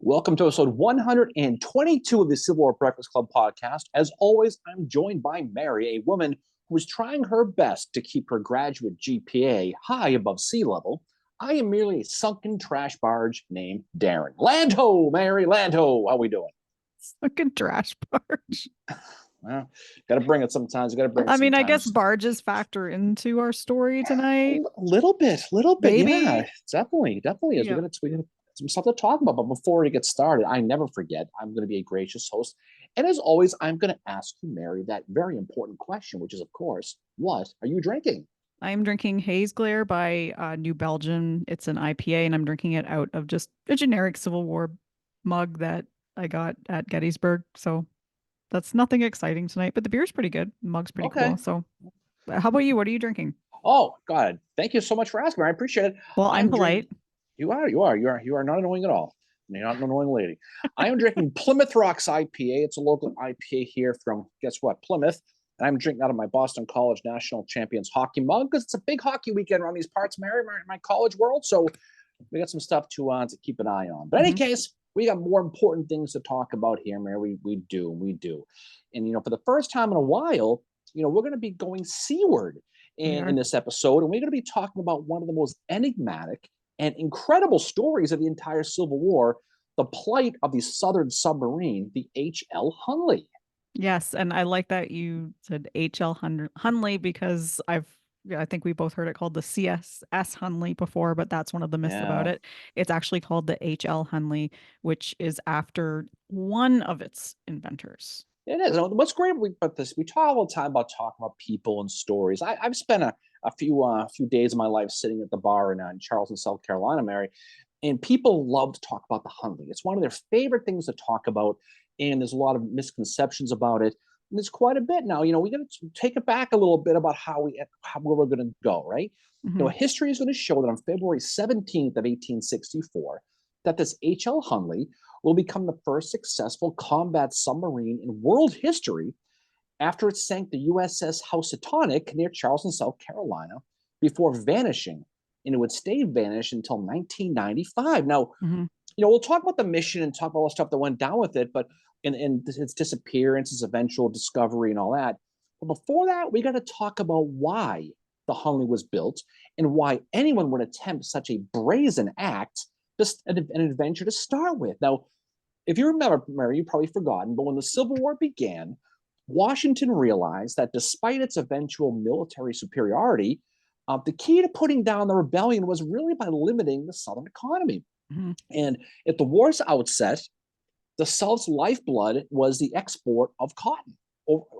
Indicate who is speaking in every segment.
Speaker 1: Welcome to episode 122 of the Civil War Breakfast Club podcast. As always, I'm joined by Mary, a woman who is trying her best to keep her graduate GPA high above sea level. I am merely a sunken trash barge named Darren. Land ho, Mary, land ho. How we doing?
Speaker 2: Fucking trash barge.
Speaker 1: Well, got to bring it sometimes. Got to bring it
Speaker 2: I guess
Speaker 1: sometimes.
Speaker 2: barges factor into our story tonight.
Speaker 1: Little bit. Yeah,
Speaker 2: Maybe.
Speaker 1: definitely is.
Speaker 2: Yeah.
Speaker 1: We got some stuff to talk about. But before we get started, I never forget. I'm going to be a gracious host, and as always, I'm going to ask you, Mary, that very important question, which is, of course, what are you drinking?
Speaker 2: I'm drinking Haze Glare by New Belgium. It's an IPA, and I'm drinking it out of just a generic Civil War mug that I got at Gettysburg. So that's nothing exciting tonight, but the beer's pretty good. The mug's pretty
Speaker 1: Okay.
Speaker 2: cool. So how about you? What are you drinking?
Speaker 1: Oh God, thank you so much for asking. I appreciate it.
Speaker 2: Well, I'm
Speaker 1: I'm drinking.
Speaker 2: polite.
Speaker 1: You are not annoying at all. You're not an annoying lady. I am drinking Plymouth Rocks IPA. It's a local IPA here from, guess what, Plymouth. And I'm drinking out of my Boston College National Champions hockey mug because it's a big hockey weekend around these parts, Mary, my college world. So we got some stuff to keep an eye on. But in any case, we got more important things to talk about here, Mary. We do. And for the first time in a while, we're going to be going seaward in this episode, and we're going to be talking about one of the most enigmatic and incredible stories of the entire Civil War, the plight of the Southern submarine, the H.L. Hunley.
Speaker 2: Yes, and I like that you said H.L. Hunley because I think we both heard it called the C.S.S. Hunley before, but that's one of the myths about it. It's actually called the H.L. Hunley, which is after one of its inventors.
Speaker 1: It is. And what's great about this, we talk all the time about talking about people and stories. I've spent a few days of my life sitting at the bar in Charleston, South Carolina, Mary, and people love to talk about the Hunley. It's one of their favorite things to talk about, and there's a lot of misconceptions about it. And there's quite a bit now. We got to take it back a little bit about where we're going to go, right? History is going to show that on February 17th of 1864, that this H.L. Hunley will become the first successful combat submarine in world history after it sank the USS Housatonic near Charleston, South Carolina, before vanishing. And it would stay vanished until 1995. Now, we'll talk about the mission and talk about all the stuff that went down with it, but and its disappearance, its eventual discovery, and all that. But before that, we got to talk about why the Hunley was built and why anyone would attempt such a brazen act, just an adventure to start with. Now, if you remember, Mary, you've probably forgotten, but when the Civil War began, Washington realized that despite its eventual military superiority, the key to putting down the rebellion was really by limiting the Southern economy. And at the war's outset, the South's lifeblood was the export of cotton,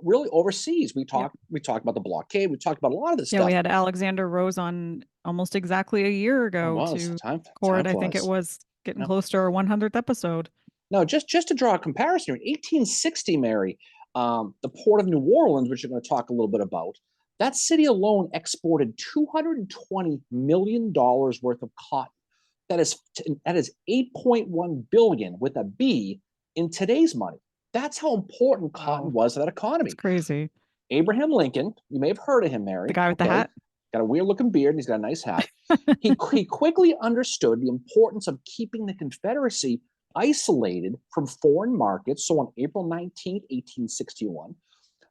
Speaker 1: really overseas. We talked about the blockade. We talked about a lot of this stuff.
Speaker 2: Yeah, we had Alexander Rose on almost exactly a year ago to record. I think it was getting close to our 100th episode.
Speaker 1: No, just to draw a comparison, in 1860, Mary, the port of New Orleans, which we're going to talk a little bit about, that city alone exported $220 million worth of cotton. That is 8.1 billion with a B in today's money. That's how important cotton was to that economy.
Speaker 2: It's crazy.
Speaker 1: Abraham Lincoln, you may have heard of him, Mary.
Speaker 2: The guy with the hat.
Speaker 1: Got a weird looking beard and he's got a nice hat. he quickly understood the importance of keeping the Confederacy isolated from foreign markets. So on April 19th, 1861,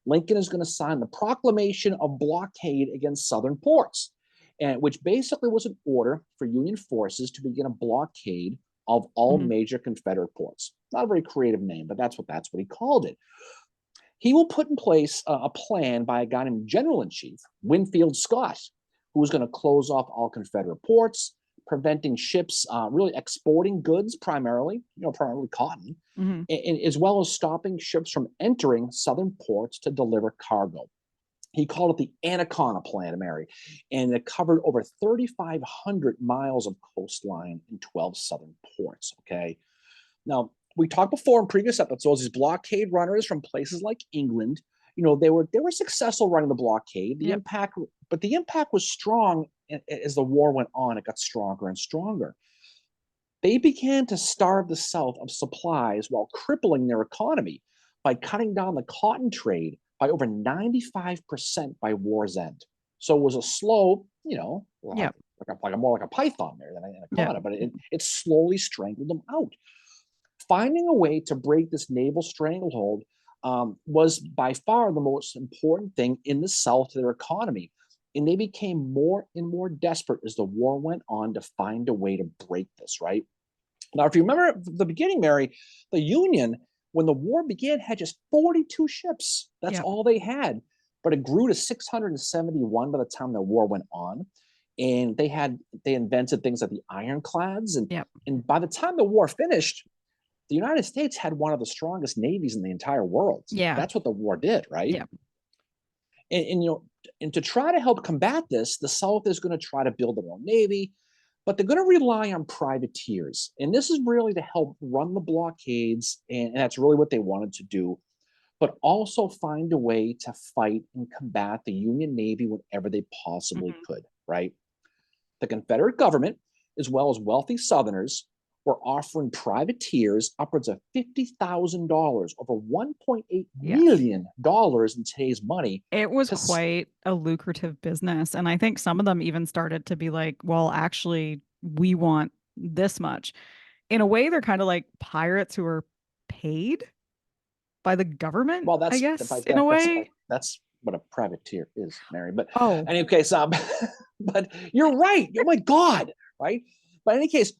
Speaker 1: Lincoln is going to sign the Proclamation of Blockade against Southern ports, and which basically was an order for Union forces to begin a blockade of all major Confederate ports. Not a very creative name, but that's what he called it. He will put in place a plan by a guy named General-in-Chief Winfield Scott, who was going to close off all Confederate ports, preventing ships really exporting goods, primarily cotton, and as well as stopping ships from entering Southern ports to deliver cargo. He called it the Anaconda Plan, Mary, and it covered over 3,500 miles of coastline in 12 Southern ports. Okay, now we talked before in previous episodes, these blockade runners from places like England, they were successful running the blockade. The impact was strong as the war went on. It got stronger and stronger. They began to starve the South of supplies while crippling their economy by cutting down the cotton trade by over 95% by war's end. So it was a slow, more like a python there than an anaconda, but it slowly strangled them out. finding a way to break this naval stranglehold was by far the most important thing in the South to their economy. And they became more and more desperate as the war went on to find a way to break this, right? Now, if you remember at the beginning, Mary, the Union, when the war began, had just 42 ships. That's
Speaker 2: Yep.
Speaker 1: all they had. But it grew to 671 by the time the war went on. And they invented things like the ironclads.
Speaker 2: Yep.
Speaker 1: And by the time the war finished, the United States had one of the strongest navies in the entire world.
Speaker 2: Yeah.
Speaker 1: That's what the war did, right?
Speaker 2: Yeah.
Speaker 1: And to try to help combat this, the South is going to try to build their own navy, but they're going to rely on privateers. And this is really to help run the blockades, and that's really what they wanted to do, but also find a way to fight and combat the Union Navy whenever they possibly could, right? The Confederate government, as well as wealthy Southerners, were offering privateers upwards of $50,000, over $1.8 million in today's money.
Speaker 2: It was quite a lucrative business. And I think some of them even started to be like, well, actually, we want this much. In a way, they're kind of like pirates who are paid by the government,
Speaker 1: well, that's,
Speaker 2: I guess, in a way.
Speaker 1: That's what a privateer is, Mary. But
Speaker 2: oh,
Speaker 1: in any case, but you're right. Oh my God, right? But in any case,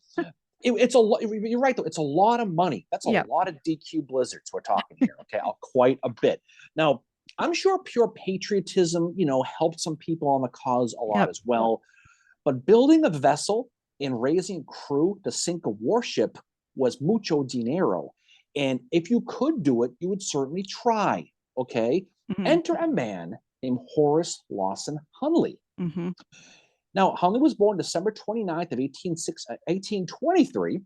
Speaker 1: it's a lot. You're right, though. It's a lot of money. That's a lot of DQ blizzards we're talking here. Okay, quite a bit. Now, I'm sure pure patriotism, helped some people on the cause a lot as well. But building a vessel and raising crew to sink a warship was mucho dinero. And if you could do it, you would certainly try. Okay, enter a man named Horace Lawson Hunley. Now, Hunley was born December 29th of 1823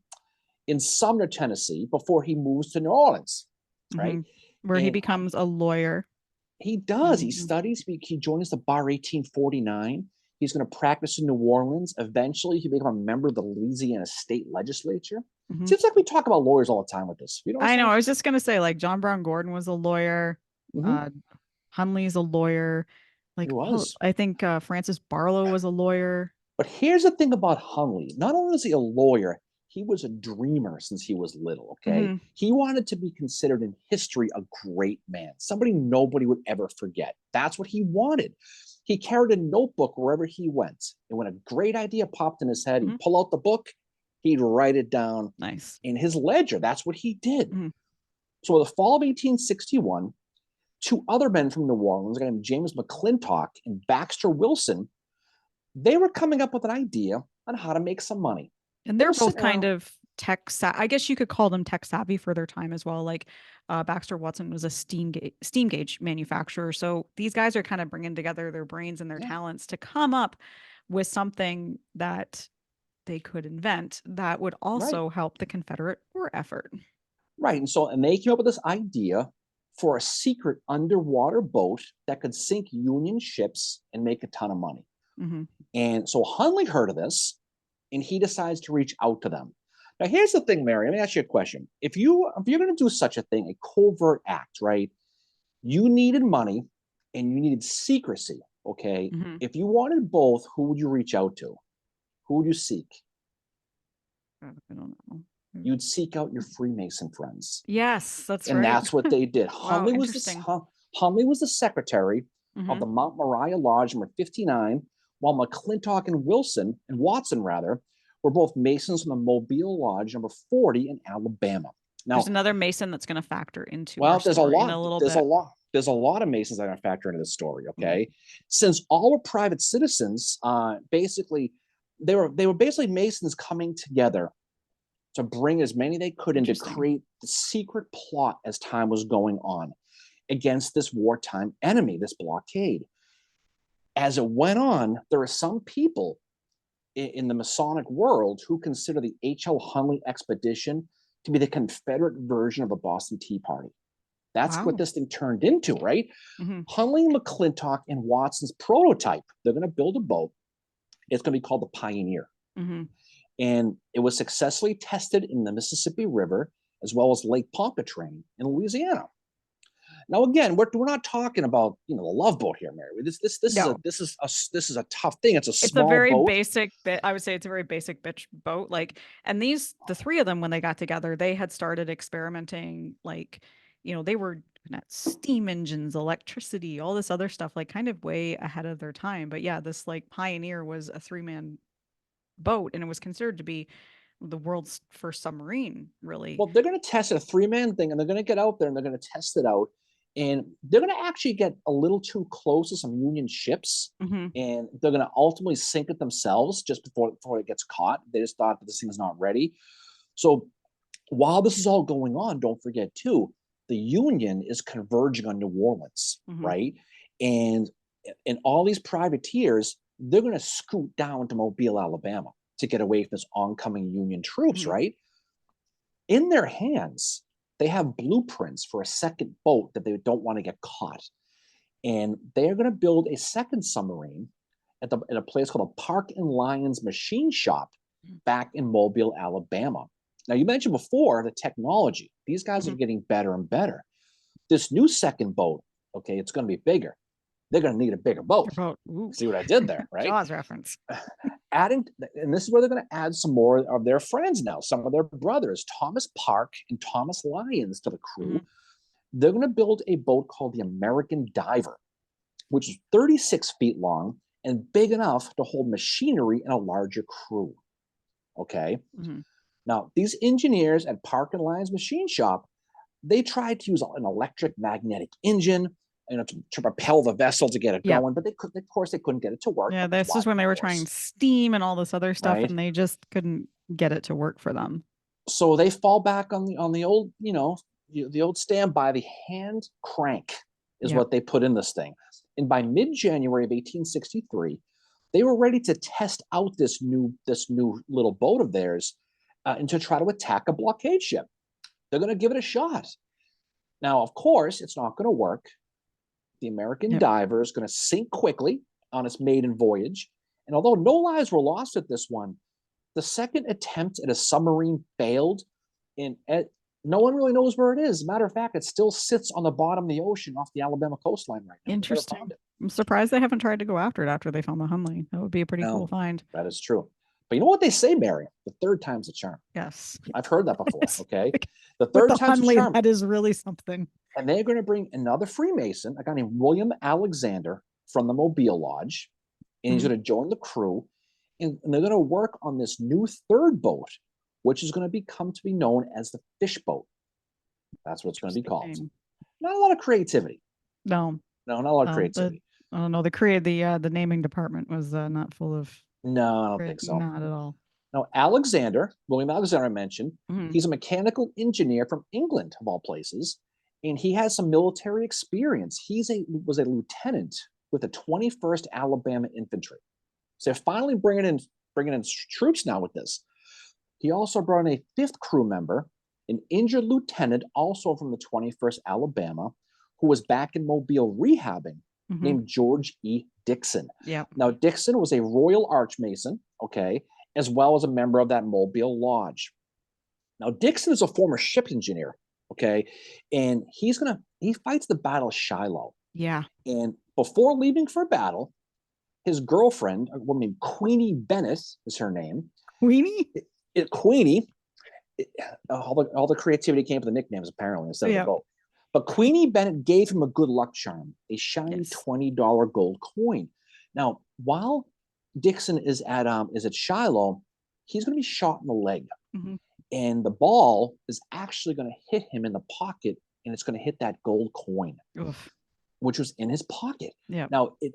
Speaker 1: in Sumner, Tennessee, before he moves to New Orleans, right?
Speaker 2: Where he becomes a lawyer.
Speaker 1: He does. He studies. He joins the bar 1849. He's going to practice in New Orleans. Eventually, he becomes a member of the Louisiana State Legislature. Seems like we talk about lawyers all the time with this.
Speaker 2: I know. I was just going to say, like, John Brown Gordon was a lawyer. Hunley's a lawyer. Like, I think Francis Barlow was a lawyer.
Speaker 1: But here's the thing about Hunley. Not only is he a lawyer, he was a dreamer since he was little, okay? He wanted to be considered in history a great man, somebody nobody would ever forget. That's what he wanted. He carried a notebook wherever he went. And when a great idea popped in his head, he'd pull out the book, he'd write it down in his ledger. That's what he did. So in the fall of 1861, two other men from New Orleans, a guy named James McClintock and Baxter Wilson, they were coming up with an idea on how to make some money.
Speaker 2: And they're both kind of I guess you could call them tech savvy for their time as well. Like Baxter Watson was a steam gauge manufacturer. So these guys are kind of bringing together their brains and their talents to come up with something that they could invent that would also help the Confederate war effort.
Speaker 1: Right. And they came up with this idea for a secret underwater boat that could sink Union ships and make a ton of money. And so Hunley heard of this, and he decides to reach out to them. Now, here's the thing, Mary. Let me ask you a question. If you're going to do such a thing, a covert act, right? You needed money and you needed secrecy, okay? If you wanted both, who would you reach out to? Who would you seek?
Speaker 2: I don't know.
Speaker 1: You'd seek out your Freemason friends.
Speaker 2: Yes, that's right.
Speaker 1: And that's what they did.
Speaker 2: Wow,
Speaker 1: Hunley was the secretary of the Mount Moriah Lodge number 59, while McClintock and Watson were both Masons from the Mobile Lodge number 40 in Alabama. Now,
Speaker 2: there's another Mason that's going to factor into
Speaker 1: there's a lot of Masons that are going to factor into this story, okay? Since all were private citizens, basically, they were basically Masons coming together to bring as many they could in to create the secret plot as time was going on against this wartime enemy, this blockade. As it went on, there are some people in the Masonic world who consider the H.L. Hunley expedition to be the Confederate version of the Boston Tea Party. That's what this thing turned into, right? Hunley, McClintock, and Watson's prototype, they're going to build a boat. It's going to be called the Pioneer. And it was successfully tested in the Mississippi River, as well as Lake Pontchartrain in Louisiana. Now, again, we're not talking about the Love Boat here, Mary.
Speaker 2: No,
Speaker 1: This is a tough thing. It's a
Speaker 2: it's a
Speaker 1: small
Speaker 2: very
Speaker 1: boat.
Speaker 2: basic bit. I would say it's a very basic bitch boat. Like, and the three of them, when they got together, they had started experimenting. Like, they were looking at steam engines, electricity, all this other stuff, like kind of way ahead of their time. But yeah, this like Pioneer was a three-man boat, and it was considered to be the world's first submarine, really.
Speaker 1: Well, they're going to test a three-man thing, and they're going to get out there and they're going to test it out, and they're going to actually get a little too close to some Union ships,
Speaker 2: Hmm.
Speaker 1: and they're going to ultimately sink it themselves just before it gets caught. They just thought that this thing is not ready. So while this is all going on, don't forget too, the Union is converging on New Orleans,
Speaker 2: Hmm.
Speaker 1: right? And all these privateers, they're going to scoot down to Mobile, Alabama to get away from this oncoming Union troops,
Speaker 2: Hmm.
Speaker 1: right? In their hands, they have blueprints for a second boat that they don't want to get caught. And they're going to build a second submarine at a place called a Park and Lyons Machine Shop back in Mobile, Alabama. Now, you mentioned before the technology. These guys are
Speaker 2: Hmm.
Speaker 1: getting better and better. This new second boat, okay, it's going to be bigger. They're going to need a bigger boat.
Speaker 2: About ooh,
Speaker 1: See what I did there, right?
Speaker 2: Jaws reference.
Speaker 1: Adding, and this is where they're going to add some more of their friends now, some of their brothers, Thomas Park and Thomas Lyons, to the crew.
Speaker 2: Hmm.
Speaker 1: They're going to build a boat called the American Diver, which is 36 feet long and big enough to hold machinery and a larger crew. Okay.
Speaker 2: Hmm.
Speaker 1: Now, these engineers at Park and Lyons Machine Shop, they tried to use an electric magnetic engine, to propel the vessel to get it
Speaker 2: Yeah.
Speaker 1: going, but of course, they couldn't get it to work
Speaker 2: Yeah,
Speaker 1: because
Speaker 2: this
Speaker 1: why?
Speaker 2: is when they
Speaker 1: Of
Speaker 2: were trying
Speaker 1: course,
Speaker 2: steam and all this other stuff,
Speaker 1: right?
Speaker 2: and they just couldn't get it to work for them.
Speaker 1: So they fall back on the old, the old standby. The hand crank is
Speaker 2: Yeah.
Speaker 1: what they put in this thing. And by mid-January of 1863, they were ready to test out this new little boat of theirs, and to try to attack a blockade ship. They're going to give it a shot. Now, of course, it's not going to work. The American
Speaker 2: Yep.
Speaker 1: diver is going to sink quickly on its maiden voyage. And although no lives were lost at this one, the second attempt at a submarine failed, and no one really knows where it is. As a matter of fact, it still sits on the bottom of the ocean off the Alabama coastline right now. They never found
Speaker 2: Interesting.
Speaker 1: it.
Speaker 2: I'm surprised they haven't tried to go after it after they found the Hunley. That would be a pretty cool
Speaker 1: No,
Speaker 2: find.
Speaker 1: that is true. But you know what they say, Mary? The third time's a charm.
Speaker 2: Yes.
Speaker 1: I've heard that before.
Speaker 2: It's
Speaker 1: Okay.
Speaker 2: like,
Speaker 1: The
Speaker 2: with
Speaker 1: third
Speaker 2: the
Speaker 1: time's a
Speaker 2: Hunley,
Speaker 1: charm.
Speaker 2: that is really something.
Speaker 1: And they're going to bring another Freemason, a guy named William Alexander from the Mobile Lodge, and he's
Speaker 2: Mhm.
Speaker 1: going to join the crew, and they're going to work on this new third boat, which is going to become to be known as the fish boat. That's what it's going to be
Speaker 2: Interesting
Speaker 1: called.
Speaker 2: name.
Speaker 1: Not a lot of creativity.
Speaker 2: No,
Speaker 1: No, not a lot of
Speaker 2: no,
Speaker 1: creativity.
Speaker 2: I don't know. The naming department was not full of
Speaker 1: No, I don't think so.
Speaker 2: not at all.
Speaker 1: Now, Alexander, William Alexander, I mentioned,
Speaker 2: Mhm.
Speaker 1: he's a mechanical engineer from England, of all places, and he has some military experience. Was a lieutenant with the 21st Alabama Infantry. So they're finally bringing in troops now with this. He also brought in a fifth crew member, an injured lieutenant, also from the 21st Alabama, who was back in Mobile rehabbing,
Speaker 2: Mhm.
Speaker 1: named George E. Dixon.
Speaker 2: Yep.
Speaker 1: Now, Dixon was a Royal Archmason, okay, as well as a member of that Mobile Lodge. Now, Dixon is a former ship engineer, okay, and he fights the Battle of Shiloh.
Speaker 2: Yeah.
Speaker 1: And before leaving for battle, his girlfriend, a woman named Queenie Bennett, is her name.
Speaker 2: Weenie?
Speaker 1: Queenie, all the creativity came from the nicknames apparently instead of the
Speaker 2: Yeah.
Speaker 1: boat. But Queenie Bennett gave him a good luck charm, a shiny
Speaker 2: Yes.
Speaker 1: $20 gold coin. Now, while Dixon is at Shiloh, he's going to be shot in the leg,
Speaker 2: Mhm.
Speaker 1: and the ball is actually going to hit him in the pocket, and it's going to hit that gold coin,
Speaker 2: Oof.
Speaker 1: which was in his pocket.
Speaker 2: Yeah.
Speaker 1: Now, it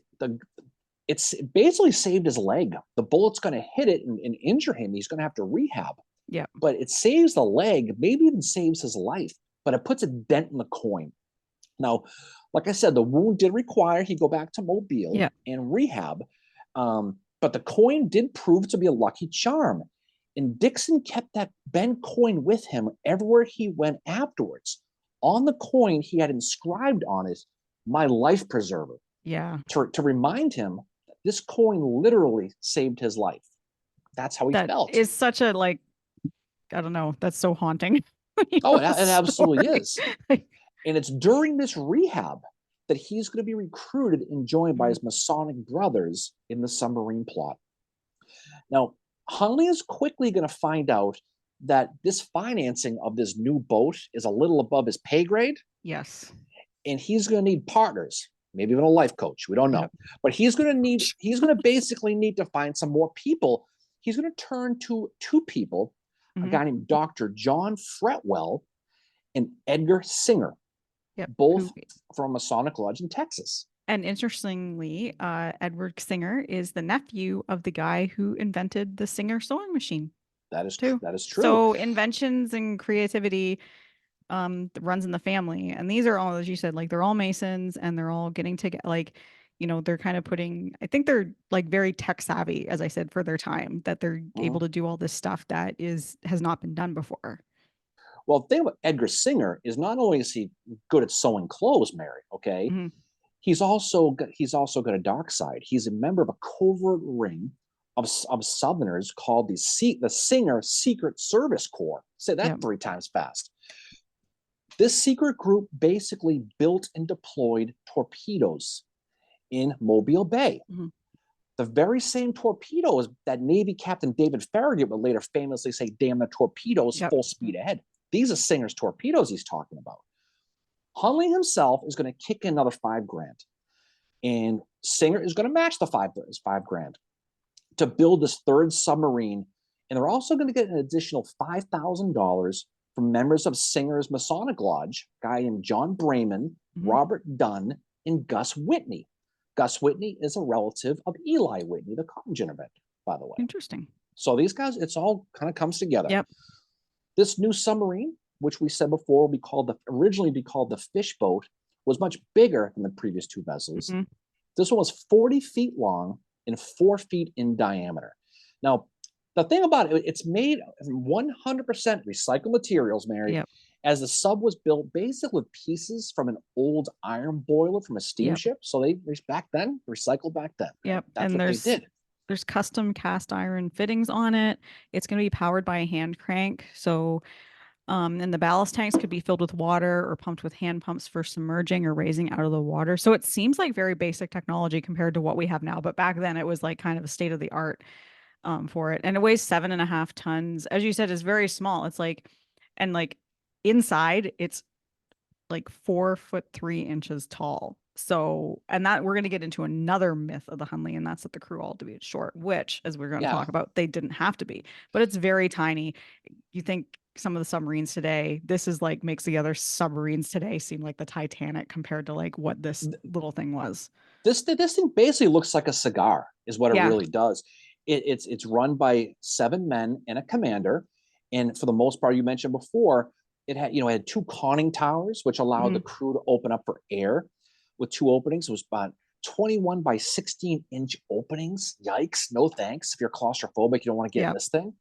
Speaker 1: basically saved his leg. The bullet's going to hit it and injure him. He's going to have to rehab,
Speaker 2: Yeah.
Speaker 1: but it saves the leg, maybe even saves his life, but it puts a dent in the coin. Now, like I said, the wound did require he go back to Mobile
Speaker 2: Yeah.
Speaker 1: and rehab, but the coin did prove to be a lucky charm. And Dixon kept that bent coin with him everywhere he went afterwards. On the coin, he had inscribed on it, "My life preserver,"
Speaker 2: Yeah.
Speaker 1: to remind him that this coin literally saved his life. That's how he
Speaker 2: That
Speaker 1: felt.
Speaker 2: is such a I don't know. That's so haunting.
Speaker 1: Oh, it
Speaker 2: The
Speaker 1: absolutely
Speaker 2: story.
Speaker 1: is. And it's during this rehab that he's going to be recruited and joined by his Masonic brothers in the submarine plot. Now, Hunley is quickly going to find out that this financing of this new boat is a little above his pay grade.
Speaker 2: Yes.
Speaker 1: And he's going to need partners, maybe even a life coach. We don't know. Yep. But he's going to basically need to find some more people. He's going to turn to two people, a guy named Dr. John Fretwell and Edgar Singer, both from Masonic Lodge in Texas.
Speaker 2: And interestingly, Edward Singer is the nephew of the guy who invented the Singer sewing machine.
Speaker 1: That is true. That is true.
Speaker 2: So inventions and creativity runs in the family. And these are all, as you said, like they're all Masons and they're all getting together. Like, you know, they're kind of putting, I think they're like very tech savvy, as I said, for their time, that they're able to do all this stuff that has not been done before.
Speaker 1: Well, the thing about Edgar Singer is not only is he good at sewing clothes, Mary, okay? He's also got a dark side. He's a member of a covert ring of Southerners called the Singer Secret Service Corps. Say that 3 times fast. This secret group basically built and deployed torpedoes in Mobile Bay. The very same torpedoes that Navy Captain David Farragut would later famously say, "Damn the torpedoes, full speed ahead." These are Singer's torpedoes he's talking about. Hunley himself is going to kick in another $5,000, and Singer is going to match the $5,000 to build this third submarine. And they're also going to get an additional $5,000 from members of Singer's Masonic Lodge, a guy named John Brayman, Robert Dunn, and Gus Whitney. Gus Whitney is a relative of Eli Whitney, the cotton gin inventor, by the way.
Speaker 2: Interesting.
Speaker 1: So these guys, it's all kind of comes together.
Speaker 2: Yep.
Speaker 1: This new submarine, which we said before, originally be called the Fish Boat, was much bigger than the previous 2 vessels. This one was 40 feet long and 4 feet in diameter. Now, the thing about it, it's made from 100% recycled materials, Mary, as the sub was built basically with pieces from an old iron boiler from a steamship. So they recycled back then. That's what they did.
Speaker 2: There's custom cast iron fittings on it. It's going to be powered by a hand crank. So, and the ballast tanks could be filled with water or pumped with hand pumps for submerging or raising out of the water. So it seems like very basic technology compared to what we have now. But back then it was like kind of a state of the art for it. And it weighs 7.5 tons. As you said, it's very small. It's like, and like inside it's like 4'3" tall. So, and that we're going to get into another myth of the Hunley, and that's that the crew all to be short, which, as we're going to talk about, they didn't have to be, but it's very tiny. You think some of the submarines today, this is like makes the other submarines today seem like the Titanic compared to like what this little thing was.
Speaker 1: This thing basically looks like a cigar, is what it really does. It's run by 7 men and a commander, and for the most part, you mentioned before, it had 2 conning towers, which allowed the crew to open up for air. With 2 openings. It was about 21 by 16-inch openings. Yikes. No thanks. If you're claustrophobic, you don't want to get in this thing.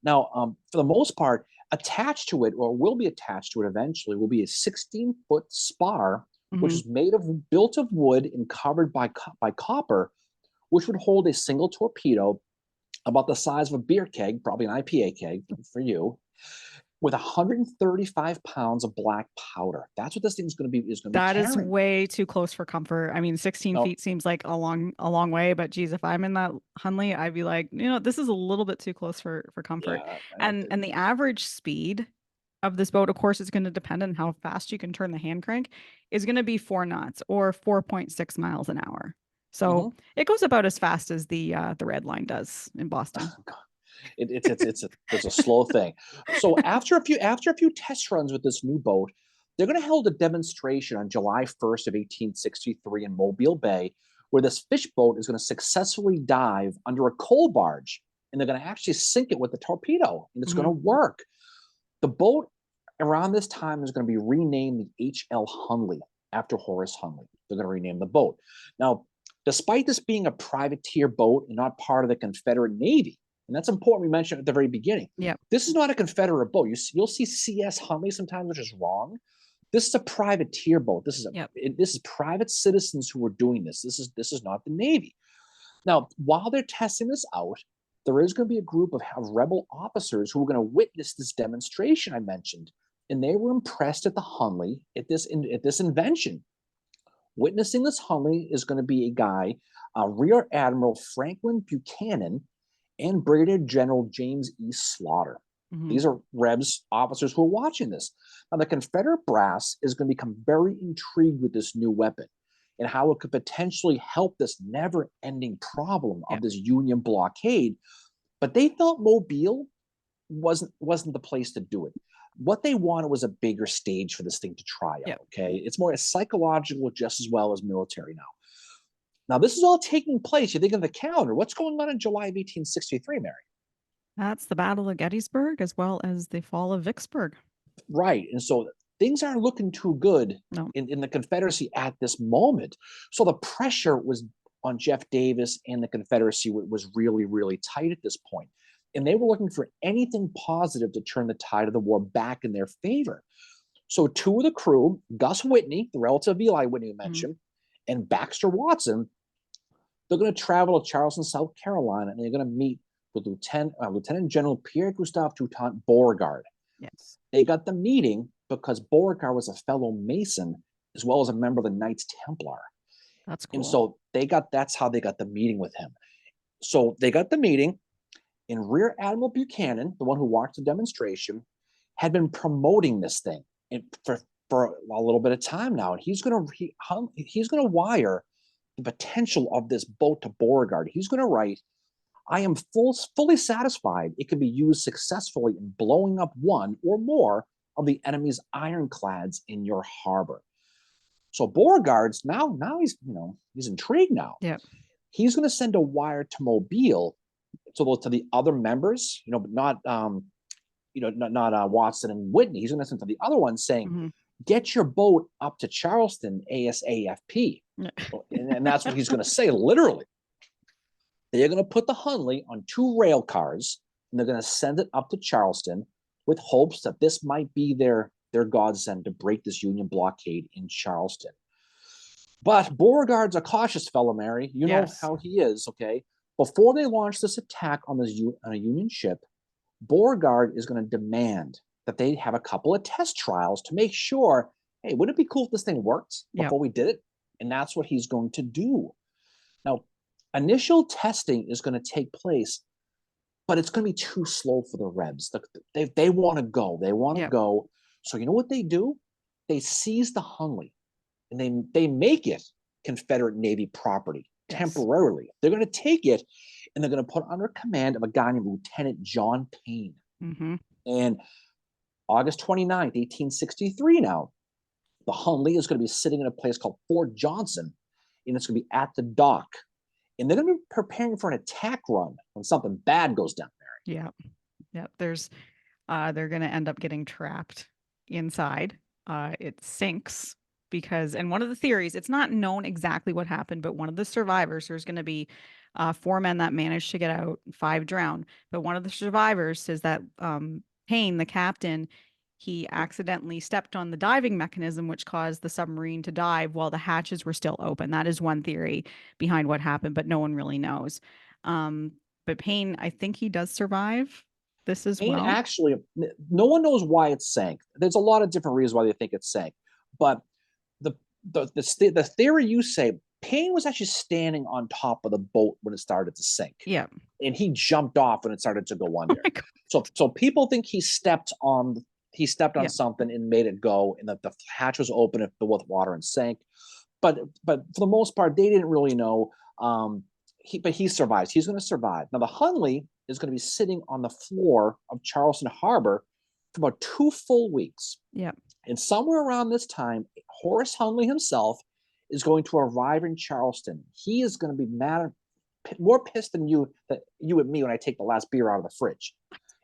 Speaker 1: Now, for the most part, attached to it, or will be attached to it eventually, will be a 16-foot spar, which is built of wood and covered by copper, which would hold a single torpedo about the size of a beer keg, probably an IPA keg for you, with 135 pounds of black powder. That's what this thing's going to be.
Speaker 2: That is way too close for comfort. I mean, 16 feet seems like a long way, but geez, if I'm in that Hunley, I'd be like, this is a little bit too close for comfort. And the average speed of this boat, of course, is going to depend on how fast you can turn the hand crank, is going to be 4 knots or 4.6 miles an hour. So it goes about as fast as the Red Line does in Boston.
Speaker 1: It's a slow thing. So after a few test runs with this new boat, they're going to hold a demonstration on July 1st of 1863 in Mobile Bay, where this fish boat is going to successfully dive under a coal barge, and they're going to actually sink it with the torpedo, and it's going to work. The boat around this time is going to be renamed the H.L. Hunley after Horace Hunley. They're going to rename the boat. Now, despite this being a privateer boat and not part of the Confederate Navy, and that's important, we mentioned at the very beginning. This is not a Confederate boat. You'll see C.S. Hunley sometimes, which is wrong. This is a privateer boat. This is private citizens who are doing this. This is not the Navy. Now, while they're testing this out, there is going to be a group of rebel officers who are going to witness this demonstration I mentioned. and they were impressed at the Hunley at this invention. Witnessing this Hunley is going to be a guy, Rear Admiral Franklin Buchanan and Brigadier General James E. Slaughter.
Speaker 2: Mhm.
Speaker 1: These are Rebs officers who are watching this. Now, the Confederate brass is going to become very intrigued with this new weapon and how it could potentially help this never-ending problem
Speaker 2: Yeah.
Speaker 1: of this Union blockade. But they felt Mobile wasn't the place to do it. What they wanted was a bigger stage for this thing to try
Speaker 2: Yeah.
Speaker 1: out. Okay, it's more psychological just as well as military now. Now, this is all taking place. You think of the calendar. What's going on in July of 1863, Mary?
Speaker 2: That's the Battle of Gettysburg as well as the fall of Vicksburg.
Speaker 1: Right. And so things aren't looking too good
Speaker 2: No.
Speaker 1: in the Confederacy at this moment. So the pressure was on Jeff Davis and the Confederacy was really, really tight at this point. And they were looking for anything positive to turn the tide of the war back in their favor. So two of the crew, Gus Whitney, the relative of Eli Whitney you mentioned, and Baxter Watson, they're going to travel to Charleston, South Carolina, and they're going to meet with Lieutenant General Pierre Gustave Toutant Beauregard.
Speaker 2: Yes.
Speaker 1: They got the meeting because Beauregard was a fellow Mason as well as a member of the Knights Templar.
Speaker 2: That's
Speaker 1: And
Speaker 2: cool.
Speaker 1: so that's how they got the meeting with him. So they got the meeting, and Rear Admiral Buchanan, the one who watched the demonstration, had been promoting this thing for a little bit of time now. And he's gonna wire the potential of this boat to Beauregard. He's gonna write, I am fully satisfied it can be used successfully in blowing up one or more of the enemy's ironclads in your harbor. So Beauregard's now he's intrigued now.
Speaker 2: Yeah.
Speaker 1: He's going to send a wire to Mobile to the other members, but not not Watson and Whitney. He's going to send to the other ones saying, get your boat up to Charleston ASAP. And that's what he's going to say, literally. They're going to put the Hunley on 2 rail cars, and they're going to send it up to Charleston with hopes that this might be their godsend to break this Union blockade in Charleston. But Beauregard's a cautious fellow, Mary. You know how he is, okay? Before they launch this attack on a Union ship, Beauregard is going to demand that they have a couple of test trials to make sure, hey, wouldn't it be cool if this thing worked before we did it? And that's what he's going to do. Now, initial testing is going to take place, but it's going to be too slow for the Rebs. They want to go. They want to go. So you know what they do? They seize the Hunley, and they make it Confederate Navy property temporarily. They're going to take it, and they're going to put under command of a guy named Lieutenant John Payne. And August 29th, 1863 now, the Hunley is going to be sitting in a place called Fort Johnson, and it's going to be at the dock. And they're going to be preparing for an attack run when something bad goes down there.
Speaker 2: Yeah. They're going to end up getting trapped inside. It sinks because, and one of the theories, it's not known exactly what happened, but one of the survivors, there's going to be 4 men that managed to get out, 5 drowned. But one of the survivors says that Payne, the captain, he accidentally stepped on the diving mechanism, which caused the submarine to dive while the hatches were still open. That is one theory behind what happened, but no one really knows. But Payne, I think he does survive this as
Speaker 1: Payne
Speaker 2: well.
Speaker 1: Actually, no one knows why it sank. There's a lot of different reasons why they think it sank. But the theory you say, Payne was actually standing on top of the boat when it started to sink.
Speaker 2: Yeah.
Speaker 1: And he jumped off when it started to go under. So people think he stepped on something and made it go, and that the hatch was open and filled with water and sank. But for the most part, they didn't really know. But he survives. He's going to survive. Now the Hunley is going to be sitting on the floor of Charleston Harbor for about 2 full weeks.
Speaker 2: Yeah.
Speaker 1: And somewhere around this time, Horace Hunley himself is going to arrive in Charleston. He is going to be more pissed than you and me when I take the last beer out of the fridge.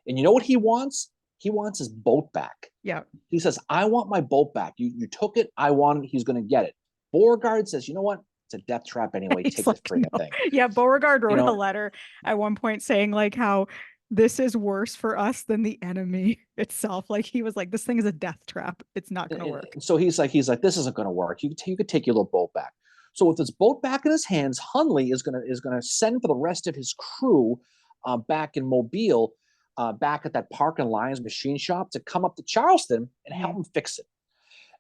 Speaker 1: And you know what he wants? He wants his boat back.
Speaker 2: Yeah.
Speaker 1: He says, I want my boat back. You took it. I want it. He's going to get it. Beauregard says, you know what? It's a death trap anyway. Take this friggin' thing.
Speaker 2: Yeah, Beauregard wrote a letter at one point saying like how this is worse for us than the enemy itself. Like he was like, this thing is a death trap. It's not going to work.
Speaker 1: So he's like, this isn't going to work. You could take your little boat back. So with his boat back in his hands, Hunley is going to send for the rest of his crew back in Mobile. back at that Park and Lyons machine shop to come up to Charleston and help
Speaker 2: Mhm.
Speaker 1: him fix it.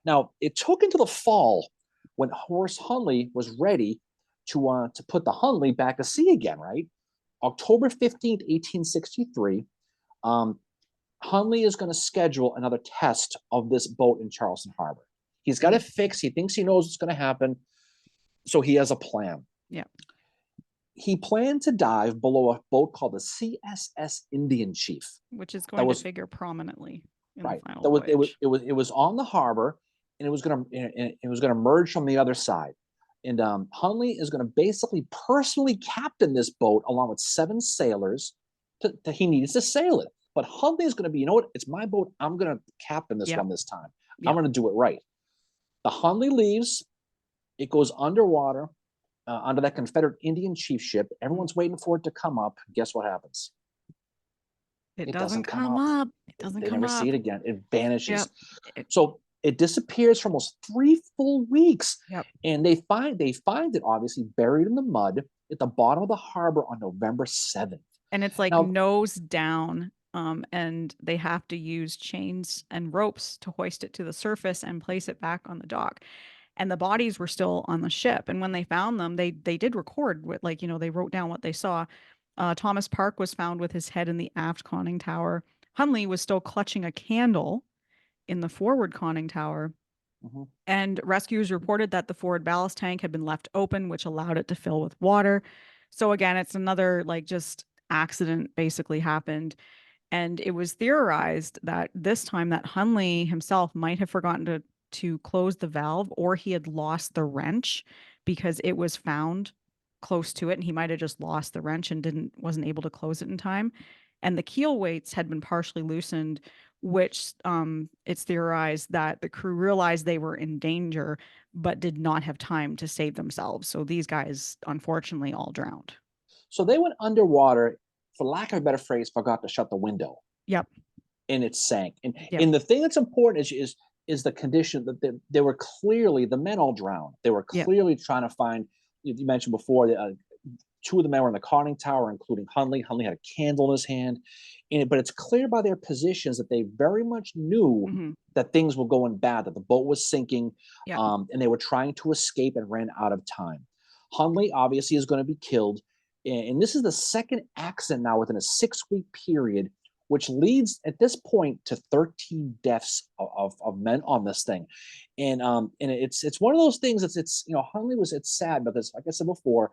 Speaker 1: Now, it took until the fall when Horace Hunley was ready to put the Hunley back to sea again, right? October 15th, 1863, um, Hunley is going to schedule another test of this boat in Charleston Harbor. He's got it fixed. He thinks he knows what's going to happen. So he has a plan.
Speaker 2: Yeah.
Speaker 1: He planned to dive below a boat called the CSS Indian Chief.
Speaker 2: Which is
Speaker 1: That
Speaker 2: going to
Speaker 1: was
Speaker 2: figure prominently in the
Speaker 1: right.
Speaker 2: final
Speaker 1: That was it was
Speaker 2: voyage.
Speaker 1: it was it was on the harbor, and it was gonna merge from the other side. And Hunley is going to basically personally captain this boat along with 7 sailors. He needs to sail it, but Hunley is going to be, you know what? It's my boat. I'm going to captain this
Speaker 2: Yep.
Speaker 1: one this time. I'm
Speaker 2: Yep.
Speaker 1: going to do it right. The Hunley leaves. It goes underwater under that Confederate Indian chief ship. Everyone's waiting for it to come up. Guess what happens?
Speaker 2: It
Speaker 1: It
Speaker 2: doesn't
Speaker 1: doesn't come
Speaker 2: come
Speaker 1: up.
Speaker 2: up. It doesn't
Speaker 1: They
Speaker 2: come
Speaker 1: never see it
Speaker 2: up.
Speaker 1: again. It vanishes.
Speaker 2: Yep. It,
Speaker 1: So it disappears for almost 3 full weeks.
Speaker 2: yep.
Speaker 1: And they find it obviously buried in the mud at the bottom of the harbor on November 7th.
Speaker 2: And it's like
Speaker 1: Now,
Speaker 2: nose down. And they have to use chains and ropes to hoist it to the surface and place it back on the dock. And the bodies were still on the ship. And when they found them, they did record what, like, they wrote down what they saw. Thomas Park was found with his head in the aft conning tower. Hunley was still clutching a candle in the forward conning tower.
Speaker 1: mhm.
Speaker 2: And rescuers reported that the forward ballast tank had been left open, which allowed it to fill with water. So again, it's another like just accident basically happened. And it was theorized that this time that Hunley himself might have forgotten to close the valve, or he had lost the wrench because it was found close to it and he might have just lost the wrench and didn't wasn't able to close it in time. And the keel weights had been partially loosened, which it's theorized that the crew realized they were in danger but did not have time to save themselves. So these guys unfortunately all drowned.
Speaker 1: So they went underwater, for lack of a better phrase, forgot to shut the window,
Speaker 2: Yep.
Speaker 1: and it sank. And
Speaker 2: Yep.
Speaker 1: and the thing that's important is the condition that they were clearly, the men all drowned. They were
Speaker 2: Yep.
Speaker 1: clearly trying to find. You mentioned before, 2 of the men were in the conning tower, including Hunley. Hunley had a candle in his hand, but it's clear by their positions that they very much knew
Speaker 2: Mm-hmm.
Speaker 1: that things were going bad, that the boat was sinking,
Speaker 2: Yep.
Speaker 1: and they were trying to escape and ran out of time. Hunley obviously is going to be killed, and this is the second accident now within a 6-week period, which leads at this point to 13 deaths of men on this thing. And it's one of those things that's Hunley it's sad because, like I said before,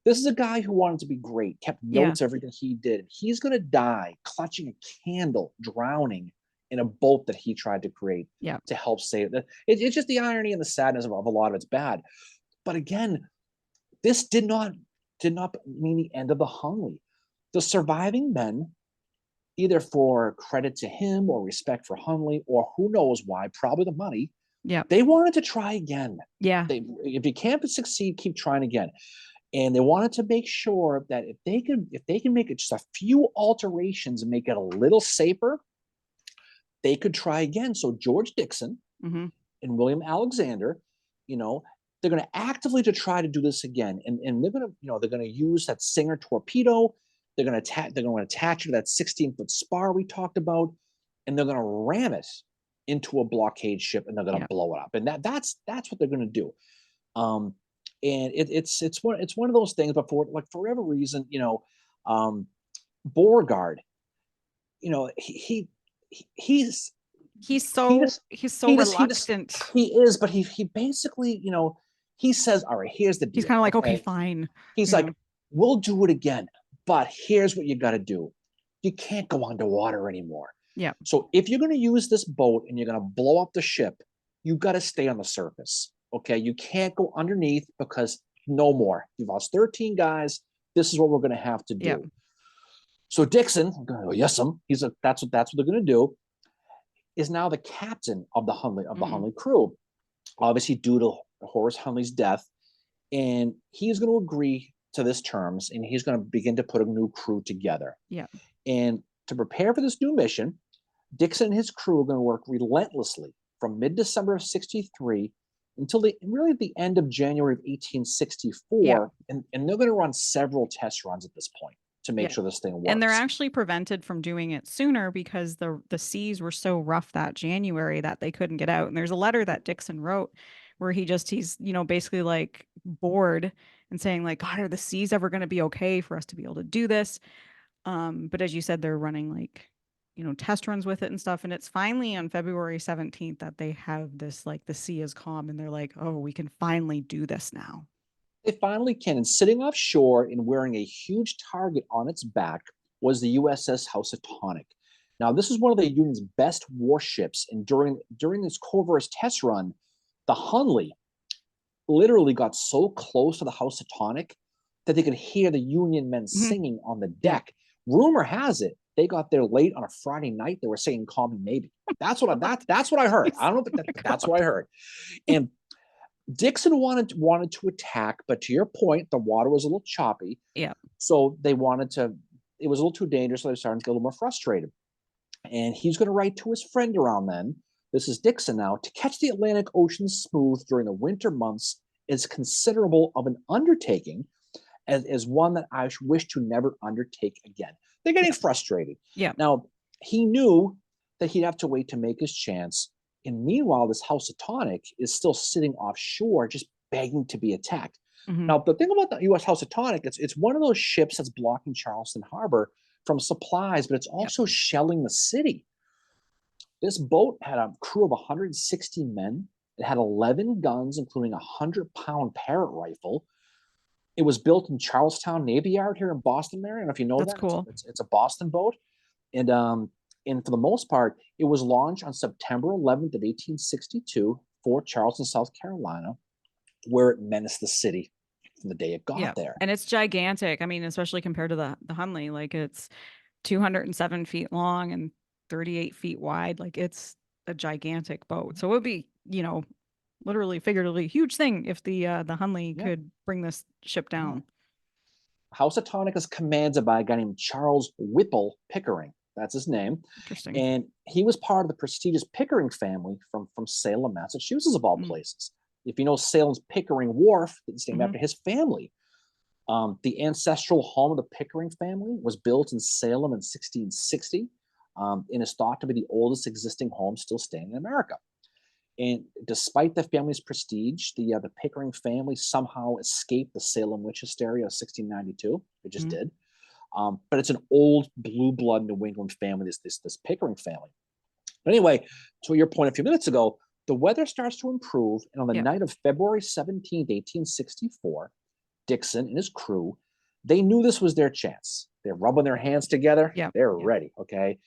Speaker 1: this is a guy who wanted to be great, kept
Speaker 2: Yeah.
Speaker 1: notes everything he did. He's going to die clutching a candle, drowning in a boat that he tried to create
Speaker 2: Yeah.
Speaker 1: to help save it. It's just the irony and the sadness of a lot of it's bad. But again, this did not mean the end of the Hunley. The surviving men, either for credit to him or respect for Hunley, or who knows why, probably the money,
Speaker 2: Yeah.
Speaker 1: they wanted to try again.
Speaker 2: Yeah.
Speaker 1: If you can't succeed, keep trying again. And they wanted to make sure that if they can make it just a few alterations and make it a little safer, they could try again. So George Dixon
Speaker 2: Mm-hmm.
Speaker 1: and William Alexander, they're going to actively to try to do this again, and they're going to use that Singer torpedo. They're going to attach it to that 16-foot spar we talked about, and they're going to ram it into a blockade ship, and they're going to
Speaker 2: Yeah.
Speaker 1: blow it up. And that's what they're going to do. And it's one of those things. But for whatever reason, Beauregard, he's
Speaker 2: He's
Speaker 1: he
Speaker 2: so
Speaker 1: just
Speaker 2: he's so
Speaker 1: he just
Speaker 2: reluctant.
Speaker 1: he is, but he basically, he says, all right, here's the
Speaker 2: He's
Speaker 1: deal.
Speaker 2: kind of like, okay,
Speaker 1: Okay.
Speaker 2: fine.
Speaker 1: He's like, we'll do it again, but here's what you got to do. You can't go underwater anymore.
Speaker 2: Yeah.
Speaker 1: So if you're going to use this boat and you're going to blow up the ship, you got to stay on the surface. Okay. You can't go underneath because no more. You've lost 13 guys. This is what we're going to have to do.
Speaker 2: Yeah.
Speaker 1: So Dixon, I'm going to go, yes, that's what they're going to do, is now the captain of the Hunley crew, obviously due to Horace Hunley's death. And he's going to agree to this terms, and he's going to begin to put a new crew together.
Speaker 2: Yeah.
Speaker 1: And to prepare for this new mission, Dixon and his crew are going to work relentlessly from mid-December of 63 until the end of January of 1864.
Speaker 2: Yeah.
Speaker 1: And they're going to run several test runs at this point to make
Speaker 2: Yeah.
Speaker 1: sure this thing
Speaker 2: And they're
Speaker 1: works.
Speaker 2: actually prevented from doing it sooner because the seas were so rough that January that they couldn't get out. And there's a letter that Dixon wrote where he's, basically like bored and saying like, God, are the seas ever going to be okay for us to be able to do this? But as you said, they're running like, test runs with it and stuff. And it's finally on February 17th that they have this, like the sea is calm and they're like, oh, we can finally do this now.
Speaker 1: They finally can. And sitting offshore and wearing a huge target on its back was the USS Housatonic. Now, this is one of the Union's best warships. And during this Corvair's test run, the Hunley literally got so close to the Housatonic that they could hear the Union men
Speaker 2: Mhm.
Speaker 1: singing on the
Speaker 2: Yeah.
Speaker 1: deck. Rumor has it they got there late on a Friday night. They were singing "Call Me Maybe." That's what I heard. I don't know,
Speaker 2: Oh
Speaker 1: but
Speaker 2: my
Speaker 1: that's what
Speaker 2: God.
Speaker 1: I heard. And Dixon wanted to attack, but to your point, the water was a little choppy,
Speaker 2: Yeah.
Speaker 1: so they wanted to. It was a little too dangerous, so they started to get a little more frustrated. And he's going to write to his friend around then. This is Dixon now. To catch the Atlantic Ocean smooth during the winter months is considerable of an undertaking, as one that I wish to never undertake again. They're getting
Speaker 2: Yeah.
Speaker 1: frustrated.
Speaker 2: Yeah.
Speaker 1: Now, he knew that he'd have to wait to make his chance. And meanwhile, this Housatonic is still sitting offshore, just begging to be attacked.
Speaker 2: Hmm.
Speaker 1: Now, the thing about the U.S. Housatonic, it's one of those ships that's blocking Charleston Harbor from supplies, but it's
Speaker 2: Yep.
Speaker 1: also shelling the city. This boat had a crew of 160 men. It had 11 guns, including a 100-pound Parrott rifle. It was built in Charlestown Navy Yard here in Boston, Mary. I don't know if you know
Speaker 2: That's
Speaker 1: that.
Speaker 2: cool.
Speaker 1: It's a Boston boat. And for the most part, it was launched on September 11th of 1862 for Charleston, South Carolina, where it menaced the city from the day it
Speaker 2: Yeah.
Speaker 1: got there.
Speaker 2: And it's gigantic. I mean, especially compared to the Hunley, like it's 207 feet long and 38 feet wide. Like it's a gigantic boat. So it would be, literally, figuratively, huge thing if the Hunley
Speaker 1: Yeah,
Speaker 2: could bring this ship
Speaker 1: yeah.
Speaker 2: down.
Speaker 1: Housatonic is commanded by a guy named Charles Whipple Pickering. That's his name.
Speaker 2: Interesting.
Speaker 1: And he was part of the prestigious Pickering family from Salem, Massachusetts, of all
Speaker 2: Mm.
Speaker 1: places. If you know Salem's Pickering Wharf, it's named
Speaker 2: Hmm.
Speaker 1: after his family. The ancestral home of the Pickering family was built in Salem in 1660 and is thought to be the oldest existing home still standing in America. And despite the family's prestige, the Pickering family somehow escaped the Salem witch hysteria of 1692. It just
Speaker 2: Hmm.
Speaker 1: did. But it's an old blue blood New England family, this Pickering family. But anyway, to your point a few minutes ago, the weather starts to improve. And on the
Speaker 2: Yeah.
Speaker 1: night of February 17th, 1864, Dixon and his crew, they knew this was their chance. They're rubbing their hands together.
Speaker 2: Yeah.
Speaker 1: They're
Speaker 2: Yeah.
Speaker 1: ready. Okay.